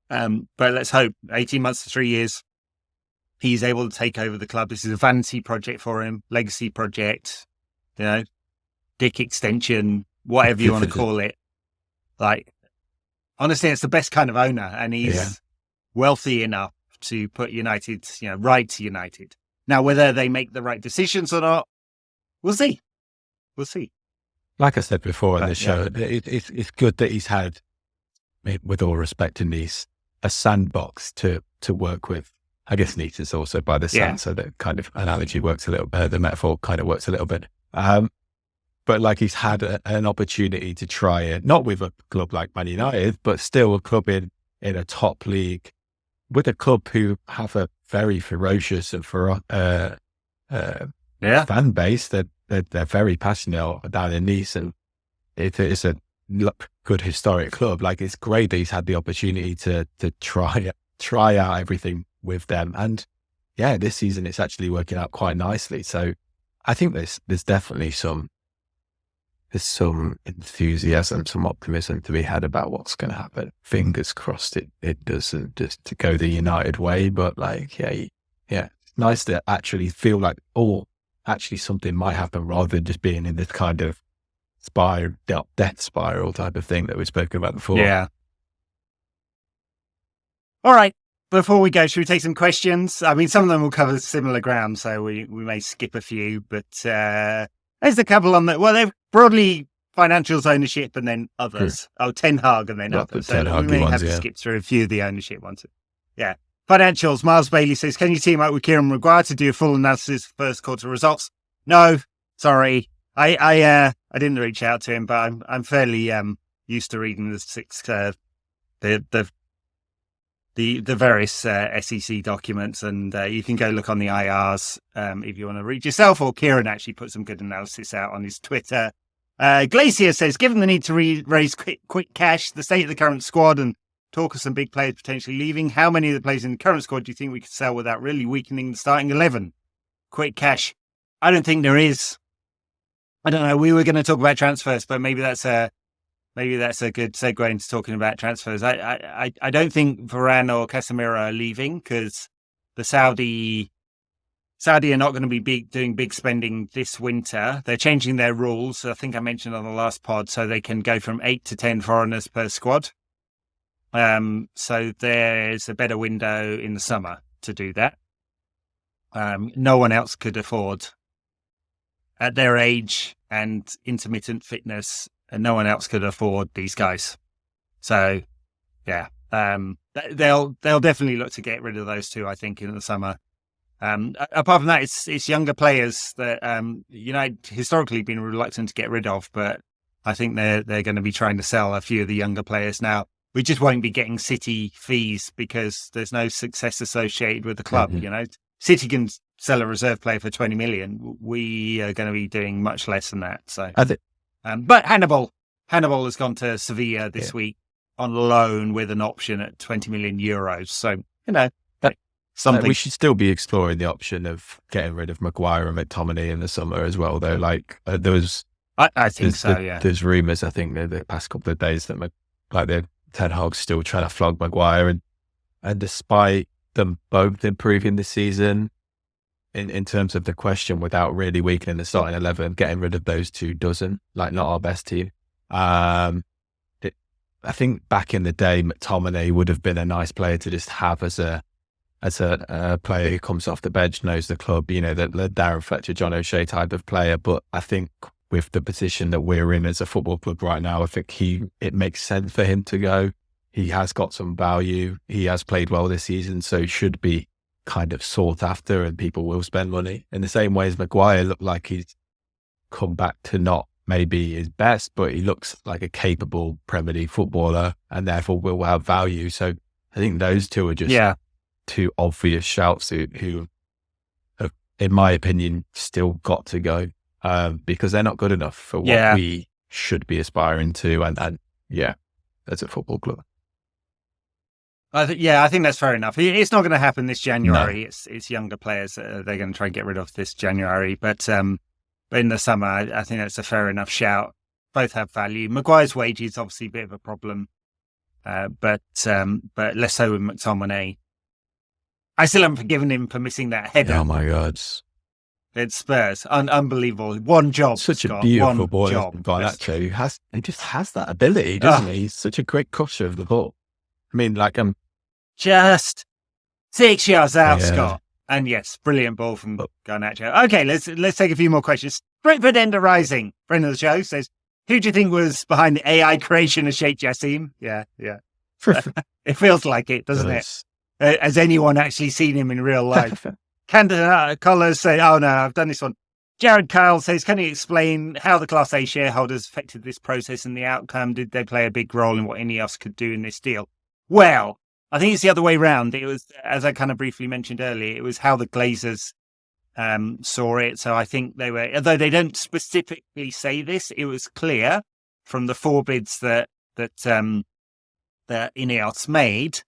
But let's hope 18 months to 3 years, he's able to take over the club. This is a vanity project for him, legacy project, dick extension, whatever you want to call it. Like, honestly, it's the best kind of owner, and he's wealthy enough to put United, right to United. Now, whether they make the right decisions or not, we'll see. We'll see. Like I said before on the show, it's good that he's had, with all respect to Nice, a sandbox to work with. I guess Nice is also by the sand, so that kind of analogy works a little bit. The metaphor kind of works a little bit. But like, he's had an opportunity to try it, not with a club like Man United, but still a club in a top league, with a club who have a very ferocious and fan base. They're very passionate down in Nice, and it's a good historic club. Like, it's great that he's had the opportunity to try out everything with them, and this season it's actually working out quite nicely. So I think there's definitely some enthusiasm, some optimism to be had about what's going to happen. Fingers crossed it doesn't just to go the United way, but like, it's nice to actually feel like, actually something might happen, rather than just being in this kind of death spiral type of thing that we spoke about before. Yeah. All right. Before we go, should we take some questions? I mean, some of them will cover similar ground, so we may skip a few, but there's a couple on that. Well, they're broadly financials, ownership, and then others. Ten Hag and then others. So we may have to skip through a few of the ownership ones. Yeah. Financials. Miles Bailey says, can you team up with Kieran Maguire to do a full analysis of first quarter results? No, sorry. I didn't reach out to him, but I'm fairly used to reading the various SEC documents, and you can go look on the IRs if you want to read yourself, or Kieran actually put some good analysis out on his Twitter. Glacier says, given the need to raise quick cash, the state of the current squad, and talk of some big players potentially leaving, how many of the players in the current squad do you think we could sell without really weakening the starting 11? Quick cash. I don't think there is. I don't know. We were going to talk about transfers, but maybe that's a good segue into talking about transfers. I don't think Varane or Casemiro are leaving, because the Saudi are not going to be doing big spending this winter. They're changing their rules. I think I mentioned on the last pod, so they can go from 8 to 10 foreigners per squad. So there's a better window in the summer to do that. No one else could afford, at their age and intermittent fitness, and no one else could afford these guys. So, they'll definitely look to get rid of those two, I think, in the summer. Apart from that, it's younger players that United historically been reluctant to get rid of, but I think they're going to be trying to sell a few of the younger players now. We just won't be getting City fees because there's no success associated with the club. Mm-hmm. City can sell a reserve player for 20 million. We are going to be doing much less than that. So, but Hannibal has gone to Sevilla this week on loan with an option at 20 million euros. So, something. We should still be exploring the option of getting rid of Maguire and McTominay in the summer as well, though. Like, I think so, yeah. There's rumours, I think, the past couple of days that Ten Hag's still trying to flog Maguire, and And despite them both improving this season, in terms of the question, without really weakening the starting 11, getting rid of those two doesn't, like, not our best team. I think back in the day, McTominay would have been a nice player to just have as a player who comes off the bench, knows the club, the Darren Fletcher, John O'Shea type of player. But I think with the position that we're in as a football club right now, I think it makes sense for him to go. He has got some value. He has played well this season, so he should be kind of sought after, and people will spend money. In the same way as Maguire looked like he's come back to not maybe his best, but he looks like a capable Premier League footballer and therefore will have value. So I think those two are just two obvious shouts who have, in my opinion, still got to go because they're not good enough for what we should be aspiring to. And as a football club. I think that's fair enough. It's not going to happen this January. No. It's younger players they're going to try and get rid of this January. But in the summer, I think that's a fair enough shout. Both have value. Maguire's wage is obviously a bit of a problem, but less so with McTominay. I still haven't forgiven him for missing that header. Oh my God! It's Spurs, unbelievable. One job, such a beautiful ball by that He just has that ability, doesn't he? He's such a great crusher of the ball. I mean, like just 6 yards out, Scott. And yes, brilliant ball from Garnacho. Okay, let's take a few more questions. Brentford Ender Rising, friend of the show, says, who do you think was behind the AI creation of Sheikh Jassim? Yeah. It feels like it, doesn't it? Has anyone actually seen him in real life? Candidate Collars say, oh no, I've done this one. Jared Kyle says, can you explain how the Class A shareholders affected this process and the outcome? Did they play a big role in what Ineos could do in this deal? Well, I think it's the other way around. It was, as I kind of briefly mentioned earlier, it was how the Glazers saw it. So I think they were, although they don't specifically say this, it was clear from the 4 bids that Ineos made,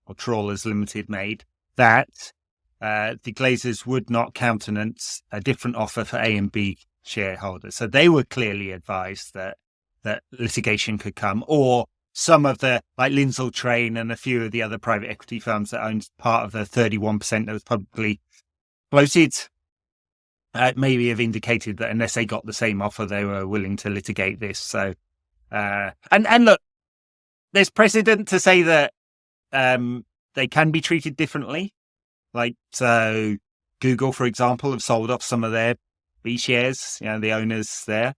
or Trawlers Limited made, that the Glazers would not countenance a different offer for A and B shareholders. So they were clearly advised that litigation could come, or some of the, like Lindsell Train and a few of the other private equity firms that owned part of the 31% that was publicly floated, maybe have indicated that unless they got the same offer, they were willing to litigate this. So, and look, there's precedent to say that they can be treated differently. Like, so Google, for example, have sold off some of their B shares, the owners there.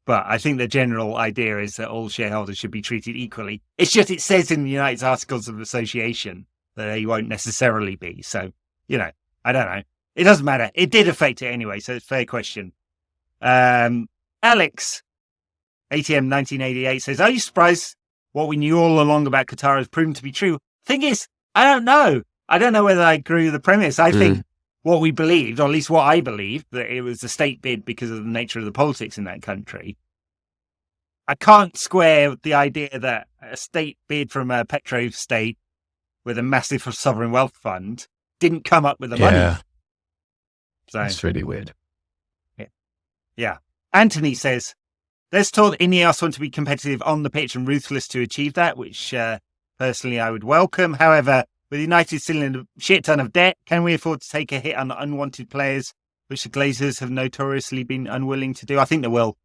But I think the general idea is that all shareholders should be treated equally. It's just, it says in the United's Articles of Association that they won't necessarily be. So, I don't know. It doesn't matter. It did affect it anyway, so it's a fair question. Alex, ATM 1988 says, are you surprised what we knew all along about Qatar has proven to be true? Thing is, I don't know. I don't know whether I agree with the premise. I think what we believed, or at least what I believed, that it was a state bid because of the nature of the politics in that country. I can't square the idea that a state bid from a petro state with a massive sovereign wealth fund didn't come up with the money. So it's really weird. Yeah. Anthony says, there's talk Ineos want to be competitive on the pitch and ruthless to achieve that, which personally I would welcome. However, with United still in a shit ton of debt, can we afford to take a hit on unwanted players, which the Glazers have notoriously been unwilling to do? I think they will.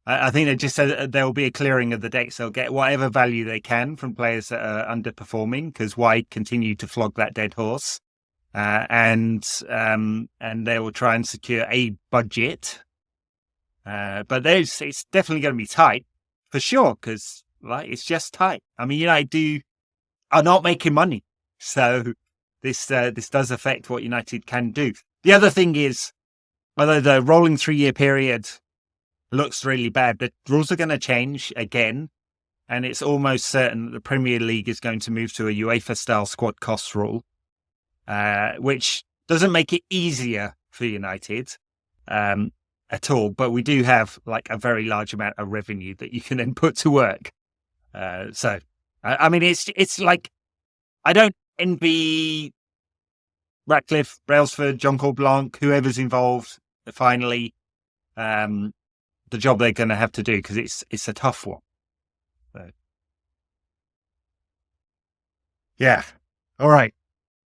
I think they just said there will be a clearing of the decks. They'll get whatever value they can from players that are underperforming, because why continue to flog that dead horse? And they will try and secure a budget. But it's definitely going to be tight for sure, because it's just tight. I mean, United are not making money. So this does affect what United can do. The other thing is, although the rolling 3-year period looks really bad, the rules are going to change again. And it's almost certain that the Premier League is going to move to a UEFA-style squad cost rule, which doesn't make it easier for United at all. But we do have a very large amount of revenue that you can then put to work. So, I mean, it's like, I don't envy Ratcliffe, Brailsford, John Blanc, whoever's involved, finally, the job they're going to have to do, because it's a tough one. So. Yeah. All right.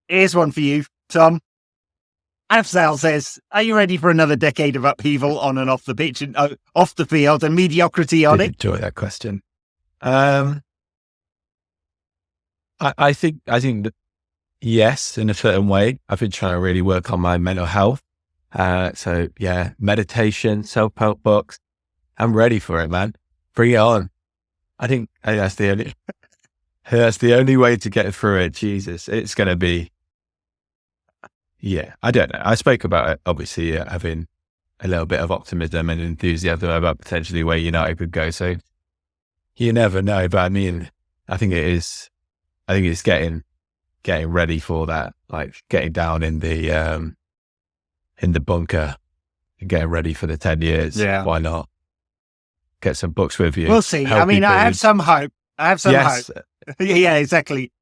Here's one for you, Tom. Afzal says, "Are you ready for another decade of upheaval on and off the pitch and off the field and mediocrity on Did it?" enjoy that question. I think that yes, in a certain way. I've been trying to really work on my mental health. So yeah, meditation, self-help books. I'm ready for it, man. Bring it on. I think that's the only way to get through it. Jesus, it's going to be, yeah, I don't know. I spoke about it, obviously, having a little bit of optimism and enthusiasm about potentially where United could go. So you never know, but I mean, I think it's getting ready for that, like getting down in the bunker and getting ready for the 10 years. Yeah. Why not? Get some books with you. We'll see. I mean, I have some hope. Yes. Yeah, exactly.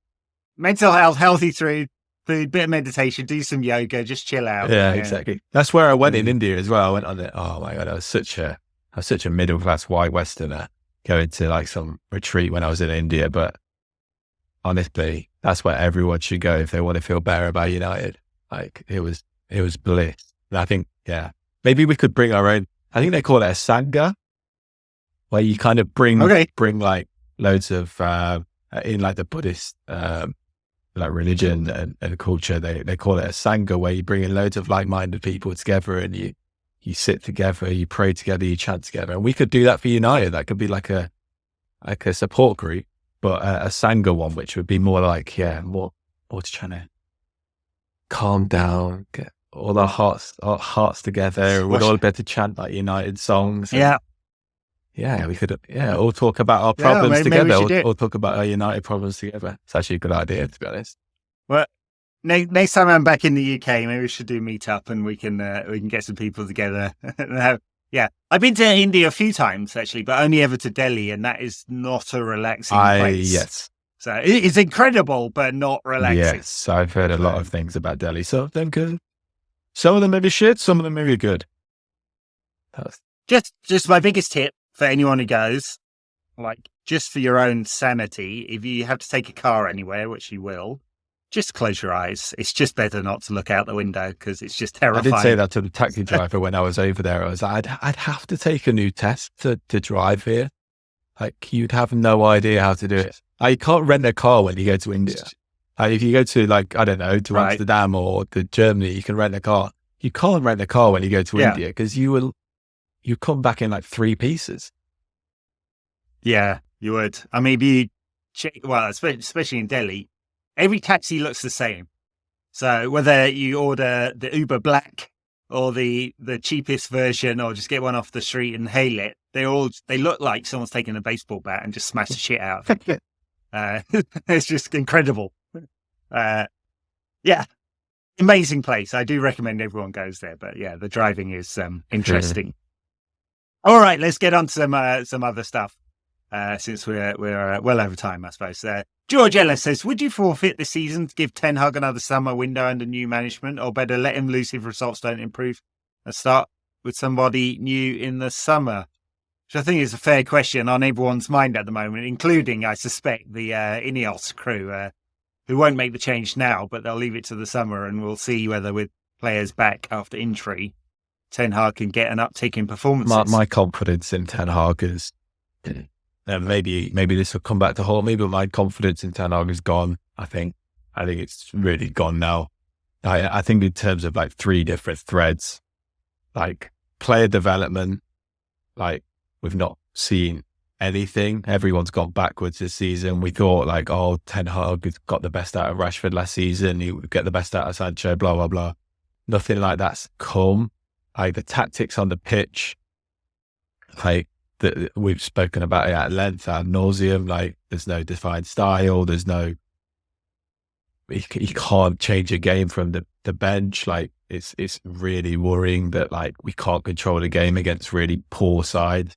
Mental health, healthy food, bit of meditation, do some yoga, just chill out. Yeah, exactly. That's where I went in India as well. I went on it. Oh my God, I was such a middle class white Westerner going to like some retreat when I was in India. But honestly, that's where everyone should go if they want to feel better about United. Like it was bliss. And I think, yeah, maybe we could bring our own. I think they call it a sangha, where you kind of bring like loads of in like the Buddhist like religion and culture. They call it a sangha, where you bring in loads of like-minded people together and you sit together, you pray together, you chant together. And we could do that for United. That could be like a support group, but a sangha one, which would be more like, more to trying to calm down, get all our hearts together. We'd all be able to chant like United songs. Yeah, we could. Yeah, all talk about our problems together. Or talk about our United problems together. It's actually a good idea, to be honest. Well, next time I'm back in the UK, maybe we should do a meet up and we can get some people together. Yeah, I've been to India a few times actually, but only ever to Delhi, and that is not a relaxing place. Yes. So it's incredible, but not relaxing. Yes, I've heard a lot of things about Delhi. Some of them good. Some of them maybe shit. Some of them maybe good. Just my biggest tip for anyone who goes, like, just for your own sanity, if you have to take a car anywhere, which you will, just close your eyes. It's just better not to look out the window because it's just terrifying. I did say that to the taxi driver when I was over there. I was like, I'd have to take a new test to drive here. Like, you'd have no idea how to do it. You can't rent a car when you go to India. If you go to, like, I don't know, to Amsterdam or to Germany, you can rent a car. You can't rent a car when you go to India because you come back in like 3 pieces. Yeah, you would. I mean, if you check, well, especially in Delhi, every taxi looks the same. So whether you order the Uber Black or the cheapest version, or just get one off the street and hail it, they look like someone's taken a baseball bat and just smashed the shit out of it. It's just incredible. Yeah, amazing place. I do recommend everyone goes there. But yeah, the driving is interesting. All right, let's get on to some other stuff. Since we're well over time, I suppose. George Ellis says, would you forfeit this season to give Ten Hag another summer window under new management, or better let him loose if results don't improve and start with somebody new in the summer? Which I think is a fair question on everyone's mind at the moment, including, I suspect, the Ineos crew, who won't make the change now, but they'll leave it to the summer, and we'll see whether with players back after injury, Ten Hag can get an uptick in performances. My confidence in Ten Hag is... maybe this will come back to haunt me, but my confidence in Ten Hag is gone. I think it's really gone now. I think in terms of like 3 different threads, like player development, like we've not seen anything. Everyone's gone backwards this season. We thought like, oh, Ten Hag got the best out of Rashford last season. He would get the best out of Sancho, blah, blah, blah. Nothing like that's come. Like the tactics on the pitch, like, that we've spoken about it at length, ad nauseum. Like, there's no defined style. There's no, you can't change a game from the bench. Like, it's really worrying that like we can't control the game against really poor sides.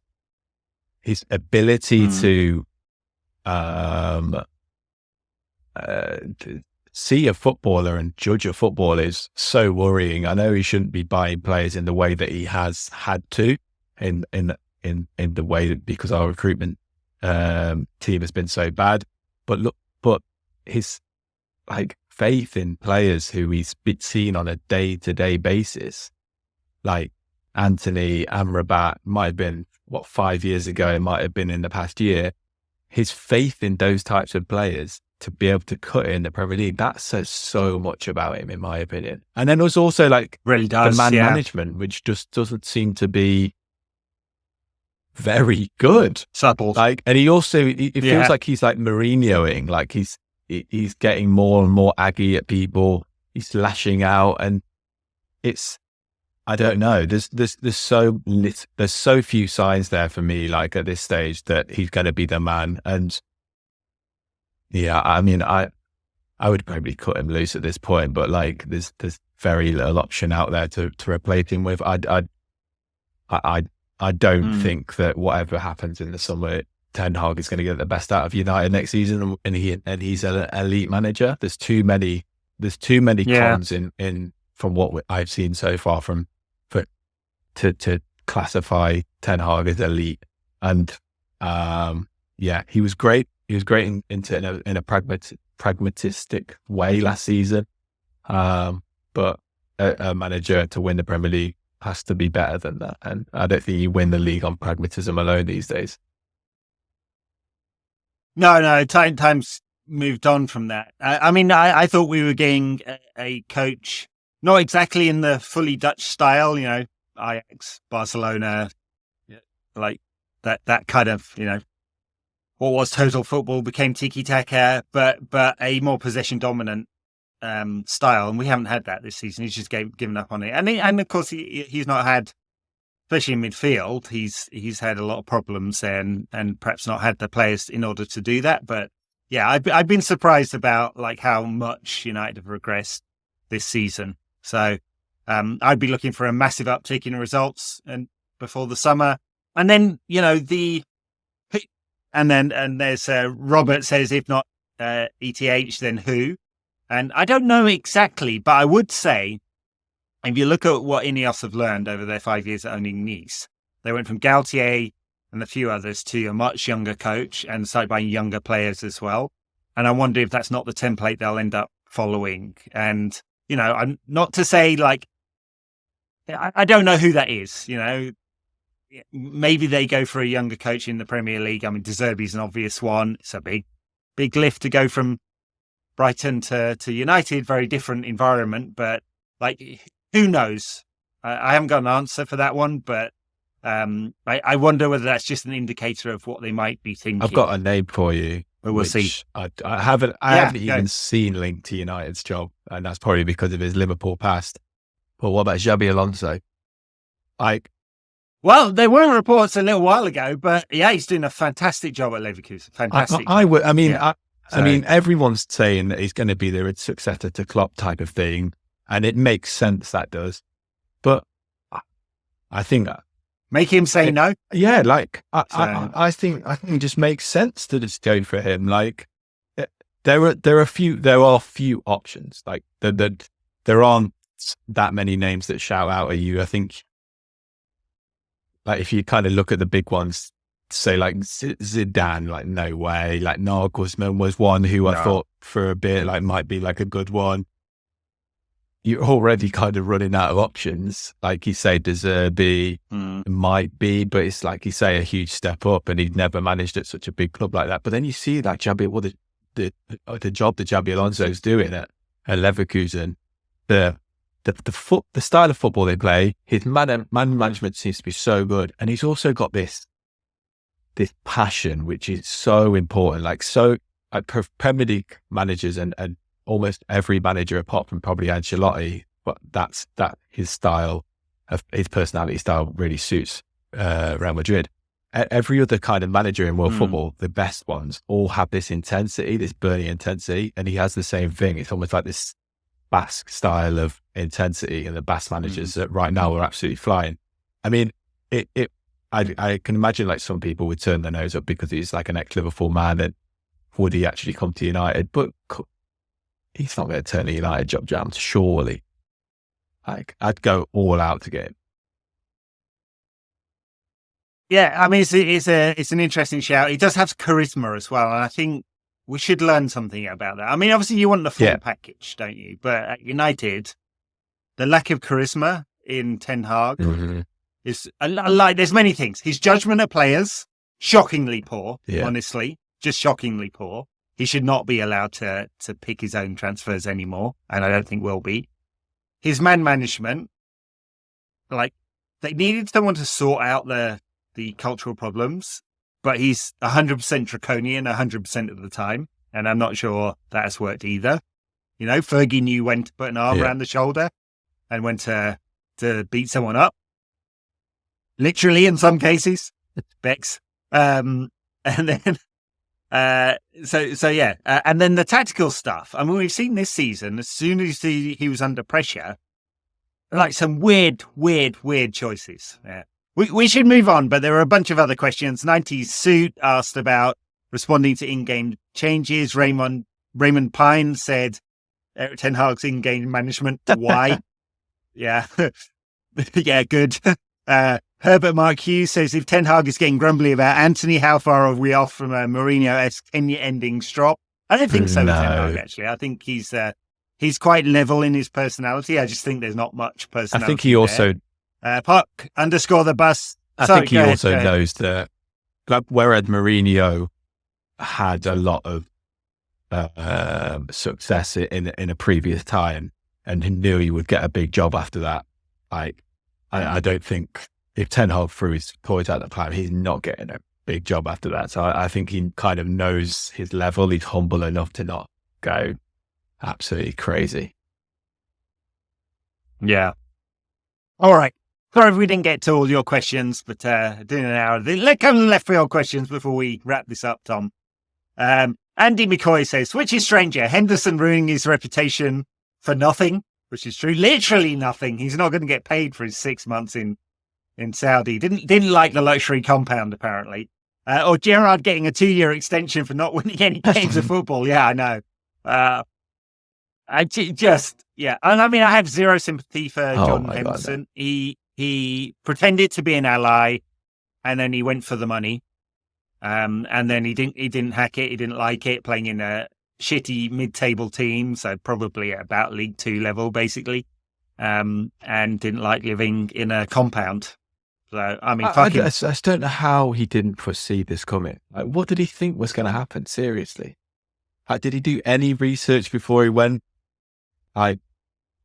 His ability to see a footballer and judge a football is so worrying. I know he shouldn't be buying players in the way that he has had to in the way that, because our recruitment team has been so bad. But his like faith in players who he's seen on a day-to-day basis, like Anthony, Amrabat, might have been 5 years ago, it might have been in the past year. His faith in those types of players to be able to cut it in the Premier League, that says so much about him, in my opinion. And then there's also like really does, the man management, which just doesn't seem to be very good. Supple. Like, and he also, it feels like he's like Mourinhoing, like he's getting more and more aggy at people. He's lashing out, and I don't know. There's so few signs there for me, like at this stage, that he's going to be the man. And yeah, I mean, I would probably cut him loose at this point, but like, there's very little option out there to replace him with. I don't think that whatever happens in the summer, Ten Hag is going to get the best out of United next season, and he's an elite manager. There's too many cons in from what I've seen so far to classify Ten Hag as elite. And he was great. He was great in a pragmatistic way last season. But a manager to win the Premier League has to be better than that. And I don't think you win the league on pragmatism alone these days. No, time's moved on from that. I mean, I thought we were getting a coach, not exactly in the fully Dutch style, Ajax, Barcelona, like that kind of, what was total football became tiki-taka, but a more possession dominant style, and we haven't had that this season. He's just given up on it, and of course he's not had, especially in midfield, he's had a lot of problems and perhaps not had the players in order to do that. But yeah, I've been surprised about like how much United have regressed this season. So I'd be looking for a massive uptick in results and before the summer, and then and there's Robert says, if not ETH, then who? And I don't know exactly, but I would say, if you look at what Ineos have learned over their 5 years at owning Nice, they went from Galtier and a few others to a much younger coach and started buying younger players as well. And I wonder if that's not the template they'll end up following. And, I'm not to say like, I don't know who that is, maybe they go for a younger coach in the Premier League. I mean, De Zerbi's an obvious one. It's a big lift to go from Brighton to United, very different environment, but like, who knows? I haven't got an answer for that one, but I wonder whether that's just an indicator of what they might be thinking. I've got a name for you. But we'll see. I haven't even seen linked to United's job, and that's probably because of his Liverpool past. But what about Xabi Alonso? Well, there were reports a little while ago, but yeah, he's doing a fantastic job at Leverkusen. Fantastic. I mean, everyone's saying that he's going to be the successor to Klopp type of thing, and it makes sense that does. But I think make him say no. Yeah, like I think it just makes sense to just go for him. Like there are few options. Like there aren't that many names that shout out at you. I think, like, if you kind of look at the big ones, say like Zidane, like no way. Like Nagelsmann was one who I thought for a bit like might be like a good one. You're already kind of running out of options. Like you say, De Zerbi might be, but it's like you say, a huge step up, and he'd never managed at such a big club like that. But then you see like the job that Xabi Alonso's doing at Leverkusen, the style of football they play, his man management seems to be so good, and he's also got this passion, which is so important. Like Premier League managers and almost every manager apart from probably Ancelotti, but that his style, his personality style really suits Real Madrid. Every other kind of manager in world football, the best ones, all have this intensity, this burning intensity, and he has the same thing. It's almost like this Basque style of intensity, and the Basque managers that right now are absolutely flying. I mean, I can imagine like some people would turn their nose up because he's like an ex-Liverpool man, and would he actually come to United? But he's not going to turn the United job down, surely. Like, I'd go all out to get him. Yeah, I mean, it's an interesting shout. He does have charisma as well, and I think we should learn something about that. I mean, obviously you want the full Yeah. package, don't you? But at United, the lack of charisma in Ten Hag is like, there's many things. His judgment of players, shockingly poor, honestly, just shockingly poor. He should not be allowed to pick his own transfers anymore, and I don't think will be. His man management, like, they needed someone to sort out the cultural problems, but he's 100% draconian 100% of the time, and I'm not sure that has worked either. You know, Fergie knew when to put an arm around the shoulder and when to beat someone up. Literally, in some cases, Bex. And then, and then the tactical stuff. I mean, we've seen this season, as soon as he was under pressure, like some weird choices. Yeah. We should move on, but there are a bunch of other questions. 90s Suit asked about responding to in-game changes. Raymond Pine said, Erik Ten Hag's in-game management, why? Yeah. Yeah, good. Herbert Mark Hughes says, if Ten Hag is getting grumbly about Anthony, how far are we off from a Mourinho-esque tenure-ending strop? I don't think so with Ten Hag, actually. I think he's quite level in his personality. I just think there's not much personality. I think he also... Puck_the_bus. I think he also knows that, like, whereas Mourinho had a lot of success in a previous time and he knew he would get a big job after that, like, I don't think if Ten Hag threw his toys out the plan, he's not getting a big job after that. So I think he kind of knows his level. He's humble enough to not go absolutely crazy. Yeah. All right. Sorry if we didn't get to all your questions, but doing an hour. Let's come to the left field questions before we wrap this up, Tom. Andy McCoy says, which is stranger, Henderson ruining his reputation for nothing, which is true, literally nothing. He's not going to get paid for his 6 months in Saudi. Didn't like the luxury compound, apparently. Or Gerrard getting a 2-year extension for not winning any games of football. Yeah, I know. And I mean, I have zero sympathy for John Henderson. He pretended to be an ally, and then he went for the money. And then he didn't hack it. He didn't like it, playing in a shitty mid-table team, so probably at about League 2 level, basically. And didn't like living in a compound. So, I mean, I just don't know how he didn't foresee this coming. Like, what did he think was going to happen? Seriously. Did he do any research before he went?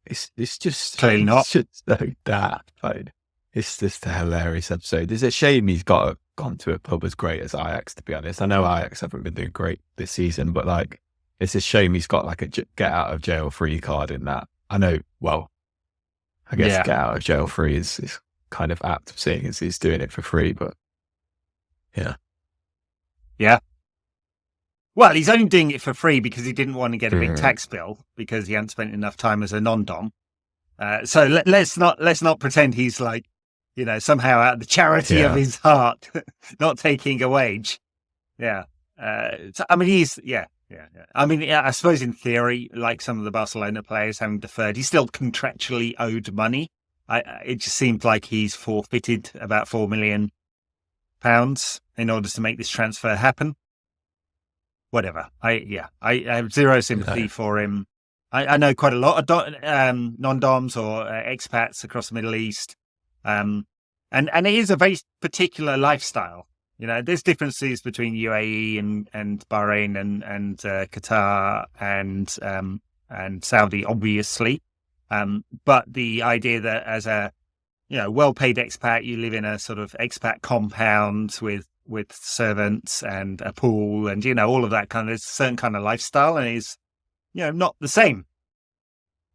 It's just clearly not. It's just so daft. It's just a hilarious episode. It's a shame he's gone to a club as great as Ajax, to be honest. I know Ajax haven't been doing great this season, but like, it's a shame he's got like a get out of jail free card in that. I know. Well, I guess get out of jail free is kind of apt, seeing as he's doing it for free. But yeah. Well, he's only doing it for free because he didn't want to get a big tax bill because he hadn't spent enough time as a non-dom. So let's not pretend he's like, you know, somehow out of the charity of his heart, not taking a wage. Yeah. I mean, I mean, I suppose in theory, like some of the Barcelona players having deferred, he's still contractually owed money. It just seems like he's forfeited about £4 million in order to make this transfer happen. Whatever. I have zero sympathy for him. I know quite a lot of non-doms or expats across the Middle East. And it is a very particular lifestyle. You know, there's differences between UAE and Bahrain and Qatar and Saudi, obviously. But the idea that as a, you know, well-paid expat, you live in a sort of expat compound with servants and a pool and, you know, all of that kind of, certain kind of lifestyle, and is, you know, not the same,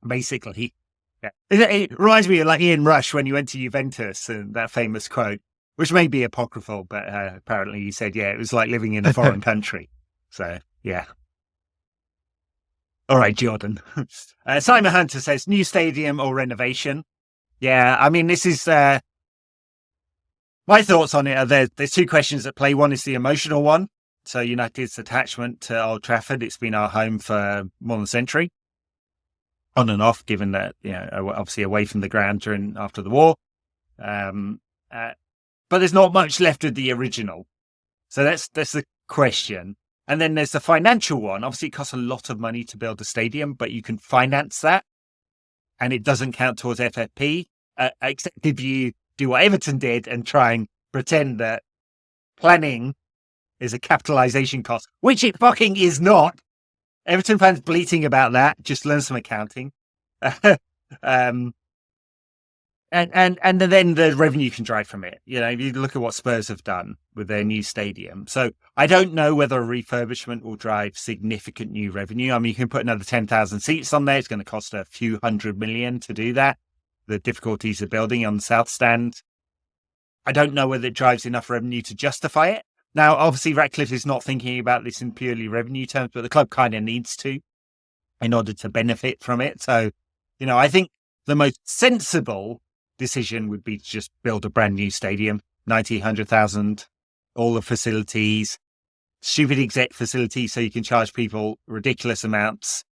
basically. Yeah. It reminds me of like Ian Rush when he went to Juventus and that famous quote, which may be apocryphal, but apparently he said, it was like living in a foreign country. So, yeah. All right, Jordan. Simon Hunter says, new stadium or renovation? Yeah, I mean, this is... my thoughts on it are there's two questions at play. One is the emotional one. So United's attachment to Old Trafford. It's been our home for more than a century. On and off, given that, you know, obviously away from the ground after the war. But there's not much left of the original. So that's the question. And then there's the financial one. Obviously, it costs a lot of money to build a stadium, but you can finance that, and it doesn't count towards FFP, except if you do what Everton did and try and pretend that planning is a capitalization cost, which it fucking is not. Everton fans bleating about that. Just learn some accounting. And then the revenue can drive from it. You know, if you look at what Spurs have done with their new stadium. So I don't know whether a refurbishment will drive significant new revenue. I mean, you can put another 10,000 seats on there. It's going to cost a few $100 million to do that. The difficulties of building on the South Stand. I don't know whether it drives enough revenue to justify it. Now, obviously, Ratcliffe is not thinking about this in purely revenue terms, but the club kind of needs to in order to benefit from it. So, you know, I think the most sensible decision would be to just build a brand new stadium, 90, 100,000, all the facilities, stupid exec facilities so you can charge people ridiculous amounts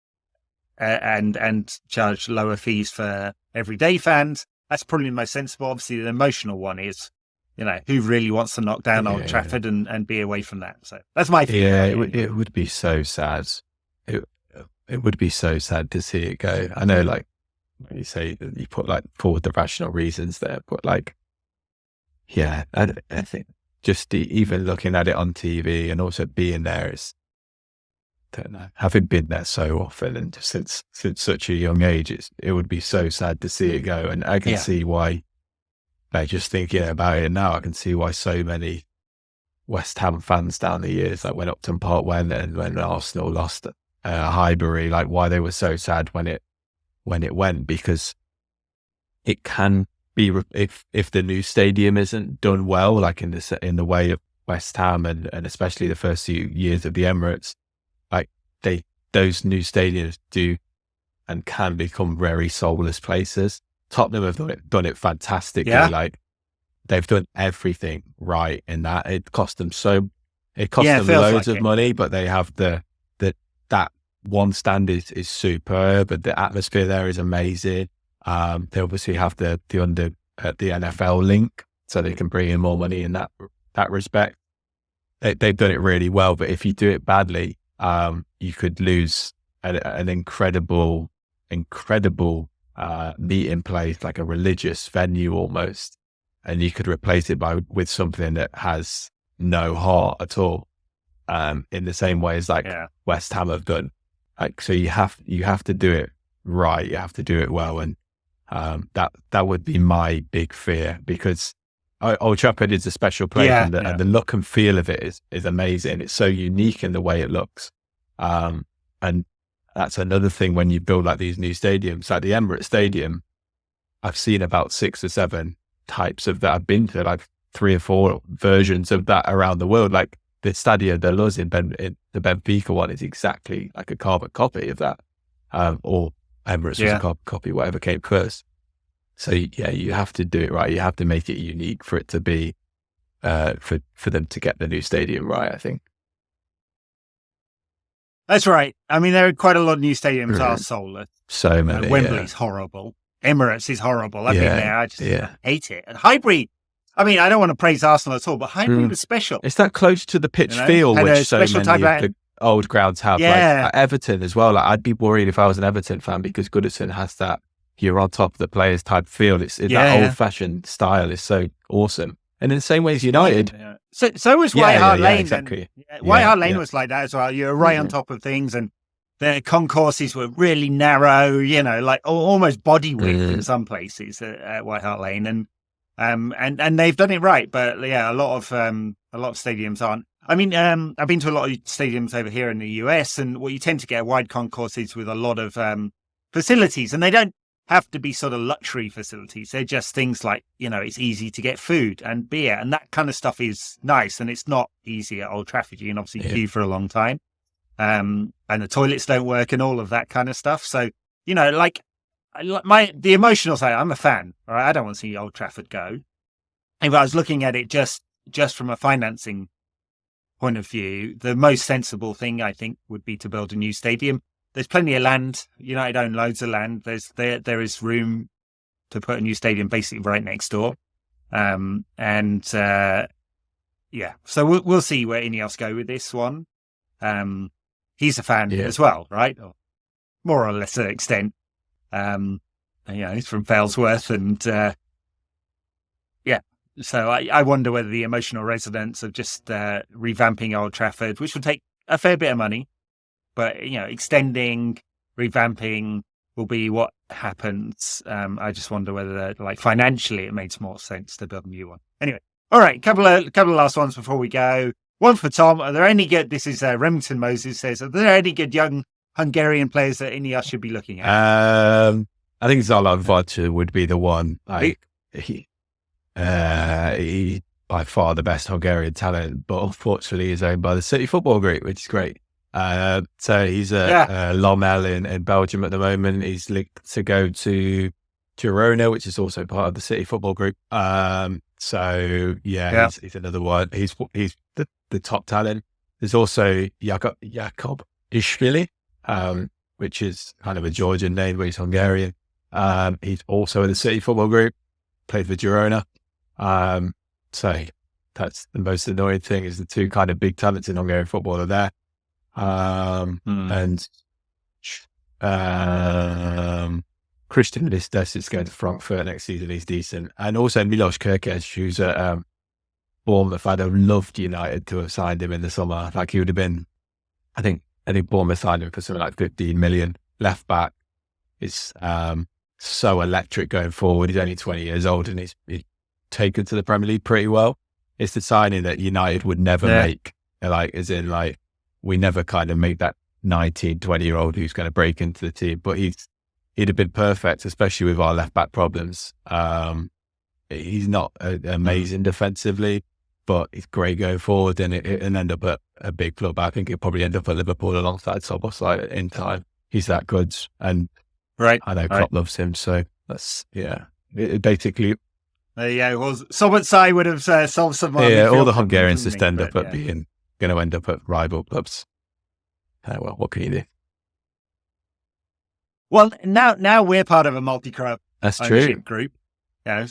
and charge lower fees for everyday fans. That's probably the most sensible. Obviously, the emotional one is, you know, who really wants to knock down Old Trafford and be away from that? So that's my feeling. Yeah, it would be so sad. It would be so sad to see it go. I know, like, when you say you put like forward the rational reasons there, but like, yeah, I think just even looking at it on TV and also being there is, I don't know, having been there so often and just since such a young age, it would be so sad to see it go. And I can see why, like, just thinking about it now, I can see why so many West Ham fans down the years, like when Upton Park went and when Arsenal lost Highbury, like why they were so sad when it went, because it can be if the new stadium isn't done well, like in the way of West Ham and especially the first few years of the Emirates, like those new stadiums do and can become very soulless places. Tottenham have done it fantastically. Yeah. Like they've done everything right in that. It cost them loads of money, but they have that one stand is superb, and the atmosphere there is amazing. They obviously have the NFL link, so they can bring in more money in that respect. They've done it really well, but if you do it badly, you could lose an incredible meeting place, like a religious venue almost, and you could replace it with something that has no heart at all. In the same way as West Ham have done. Like, so you have to do it right. You have to do it well. And that would be my big fear, because Old Trafford is a special place, and the look and feel of it is amazing. It's so unique in the way it looks. And that's another thing when you build like these new stadiums, like the Emirates Stadium. I've seen about 6 or 7 types of that. I've been to like 3 or 4 versions of that around the world. Like the Stadio de Luz in the Benfica one is exactly like a carbon copy of that, or Emirates was a carbon copy, whatever came first. So yeah, you have to do it right. You have to make it unique for it to be, for them to get the new stadium right, I think. That's right. I mean, there are quite a lot of new stadiums are soulless. So many. Wembley's horrible. Emirates is horrible. I've been there. I just hate it. And Highbury, I mean, I don't want to praise Arsenal at all, but Highbury was special. It's that close to the pitch feel, which so many of the old grounds have. Like Everton as well. Like, I'd be worried if I was an Everton fan, because Goodison has that you're on top of the players type feel. It's that old-fashioned style is so awesome. And in the same way as United. So was White Hart Lane. Exactly. White Hart Lane was like that as well. You're right on top of things, and the concourses were really narrow, you know, like almost body width in some places at White Hart Lane. And they've done it right. But yeah, a lot of stadiums aren't. I mean, I've been to a lot of stadiums over here in the US, and what you tend to get are wide concourses with a lot of facilities, and they don't have to be sort of luxury facilities. They're just things like, you know, it's easy to get food and beer, and that kind of stuff is nice. And it's not easy at Old Trafford. You can obviously queue for a long time. And the toilets don't work and all of that kind of stuff. So, you know, like the emotional side, I'm a fan, all right? I don't want to see Old Trafford go. If I was looking at it just from a financing point of view, the most sensible thing, I think, would be to build a new stadium. There's plenty of land. United own loads of land. There is room to put a new stadium basically right next door. So we'll see where Ineos go with this one. he's a fan as well, right? Or more or less extent. He's from Failsworth, and so I wonder whether the emotional resonance of just revamping Old Trafford, which will take a fair bit of money, but extending, revamping will be what happens. I just wonder whether, like, financially, it makes more sense to build a new one. Anyway, all right, couple of last ones before we go. One for Tom. Are there any good? This is Remington Moses says. Are there any good young Hungarian players that Ineos should be looking at? I think Zala Vacha would be the one. Like he by far the best Hungarian talent, but unfortunately is owned by the City Football Group, which is great. So he's at Lommel in Belgium at the moment. He's linked to go to Girona, which is also part of the City Football Group. He's another one. He's the top talent. There's also Jakob Ishvili, which is kind of a Georgian name, but he's Hungarian. He's also in the City Football Group, played for Girona. So that's the most annoying thing, is the two kind of big talents in Hungarian football are there. And Christian Listes is going to Frankfurt next season. He's decent. And also Milos Kerkez, who's at Bournemouth. I'd have loved United to have signed him in the summer. Like, he would have been, I think Bournemouth signed him for something like 15 million. Left back is so electric going forward. He's only 20 years old and he's taken to the Premier League pretty well. It's the signing that United would never make. Like, as in, like, we never kind of make that 19, 20-year-old who's going to break into the team. But he'd have been perfect, especially with our left back problems. He's not amazing defensively, but he's great going forward, and it'll end up at a big club. I think he'll probably end up at Liverpool alongside Szoboszlai in time. He's that good, and I know Klopp loves him, so that's It basically. There you go. Well, Szoboszlai would have solved some. All the Hungarians just end up at being going to end up at rival clubs. Well, what can you do? Well, now we're part of a multi-club ownership group. Are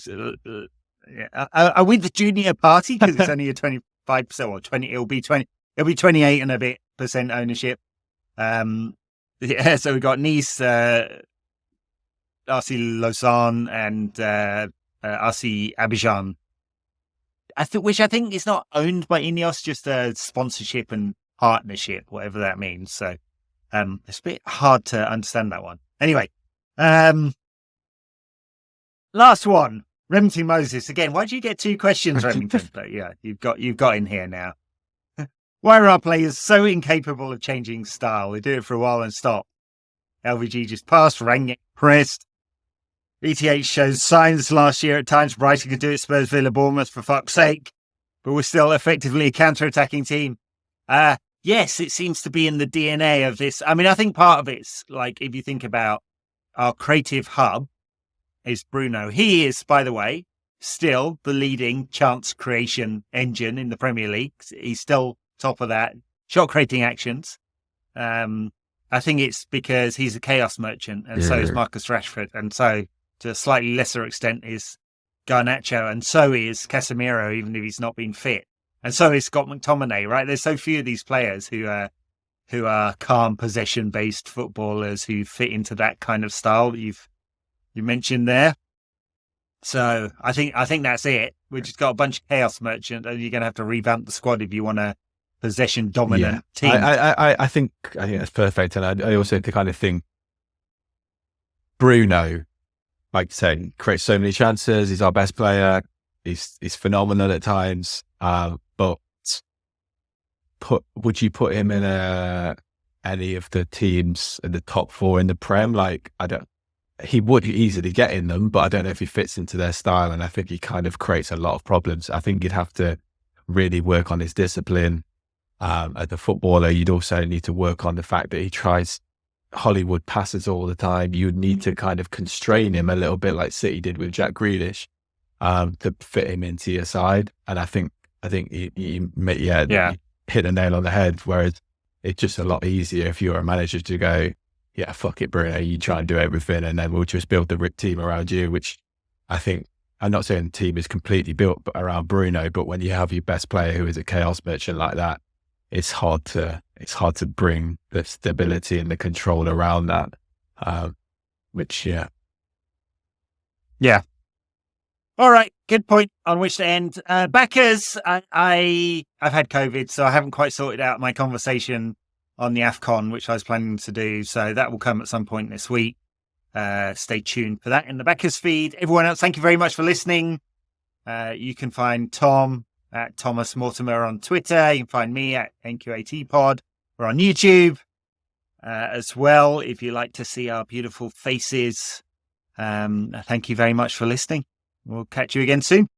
we the junior party? Because it's only a 25% or 20. It'll be 28 and a bit % ownership. So we've got Nice, RC Lausanne, and RC Abidjan. Which I think is not owned by Ineos, just a sponsorship and partnership, whatever that means. So it's a bit hard to understand that one. Anyway, last one, Remington Moses again. Why do you get two questions, Remington? But you've got in here now. Why are our players so incapable of changing style? They do it for a while and stop. LVG just passed, Rangnick pressed. ETH shows signs last year at times Brighton could do it, Spurs, Villa, Bournemouth, for fuck's sake. But we're still effectively a counter-attacking team. Yes, it seems to be in the DNA of this. I mean, I think part of it's, like, if you think about our creative hub, is Bruno. He is, by the way, still the leading chance creation engine in the Premier League. He's still top of that. Shot creating actions. I think it's because he's a chaos merchant, and so is Marcus Rashford, and so to a slightly lesser extent is Garnacho, and so is Casemiro, even if he's not been fit. And so is Scott McTominay, right? There's so few of these players who are calm, possession-based footballers who fit into that kind of style that you mentioned there. So I think that's it. We've just got a bunch of chaos merchant, and you're going to have to revamp the squad if you want a possession-dominant team. I think that's perfect, and I also kind of think Bruno, like saying, creates so many chances. He's our best player. He's phenomenal at times. But would you put him in any of the teams in the top 4 in the Prem? Like, he would easily get in them, but I don't know if he fits into their style. And I think he kind of creates a lot of problems. I think you'd have to really work on his discipline. As a footballer, you'd also need to work on the fact that he tries Hollywood passes all the time. You'd need to kind of constrain him a little bit, like City did with Jack Grealish, to fit him into your side. And I think he hit a nail on the head. Whereas it's just a lot easier if you're a manager to go, yeah, fuck it, Bruno, you try and do everything, and then we'll just build the team around you. Which I think, I'm not saying the team is completely built around Bruno, but when you have your best player who is a chaos merchant like that, it's hard to bring the stability and the control around that. Which Yeah. All right, good point on which to end. Backers, I've had COVID, so I haven't quite sorted out my conversation on the AFCON, which I was planning to do. So that will come at some point this week. Stay tuned for that in the Backers feed. Everyone else, thank you very much for listening. You can find Tom at Thomas Mortimer on Twitter. You can find me at NQAT Pod. We're on YouTube as well, if you like to see our beautiful faces. Thank you very much for listening. We'll catch you again soon.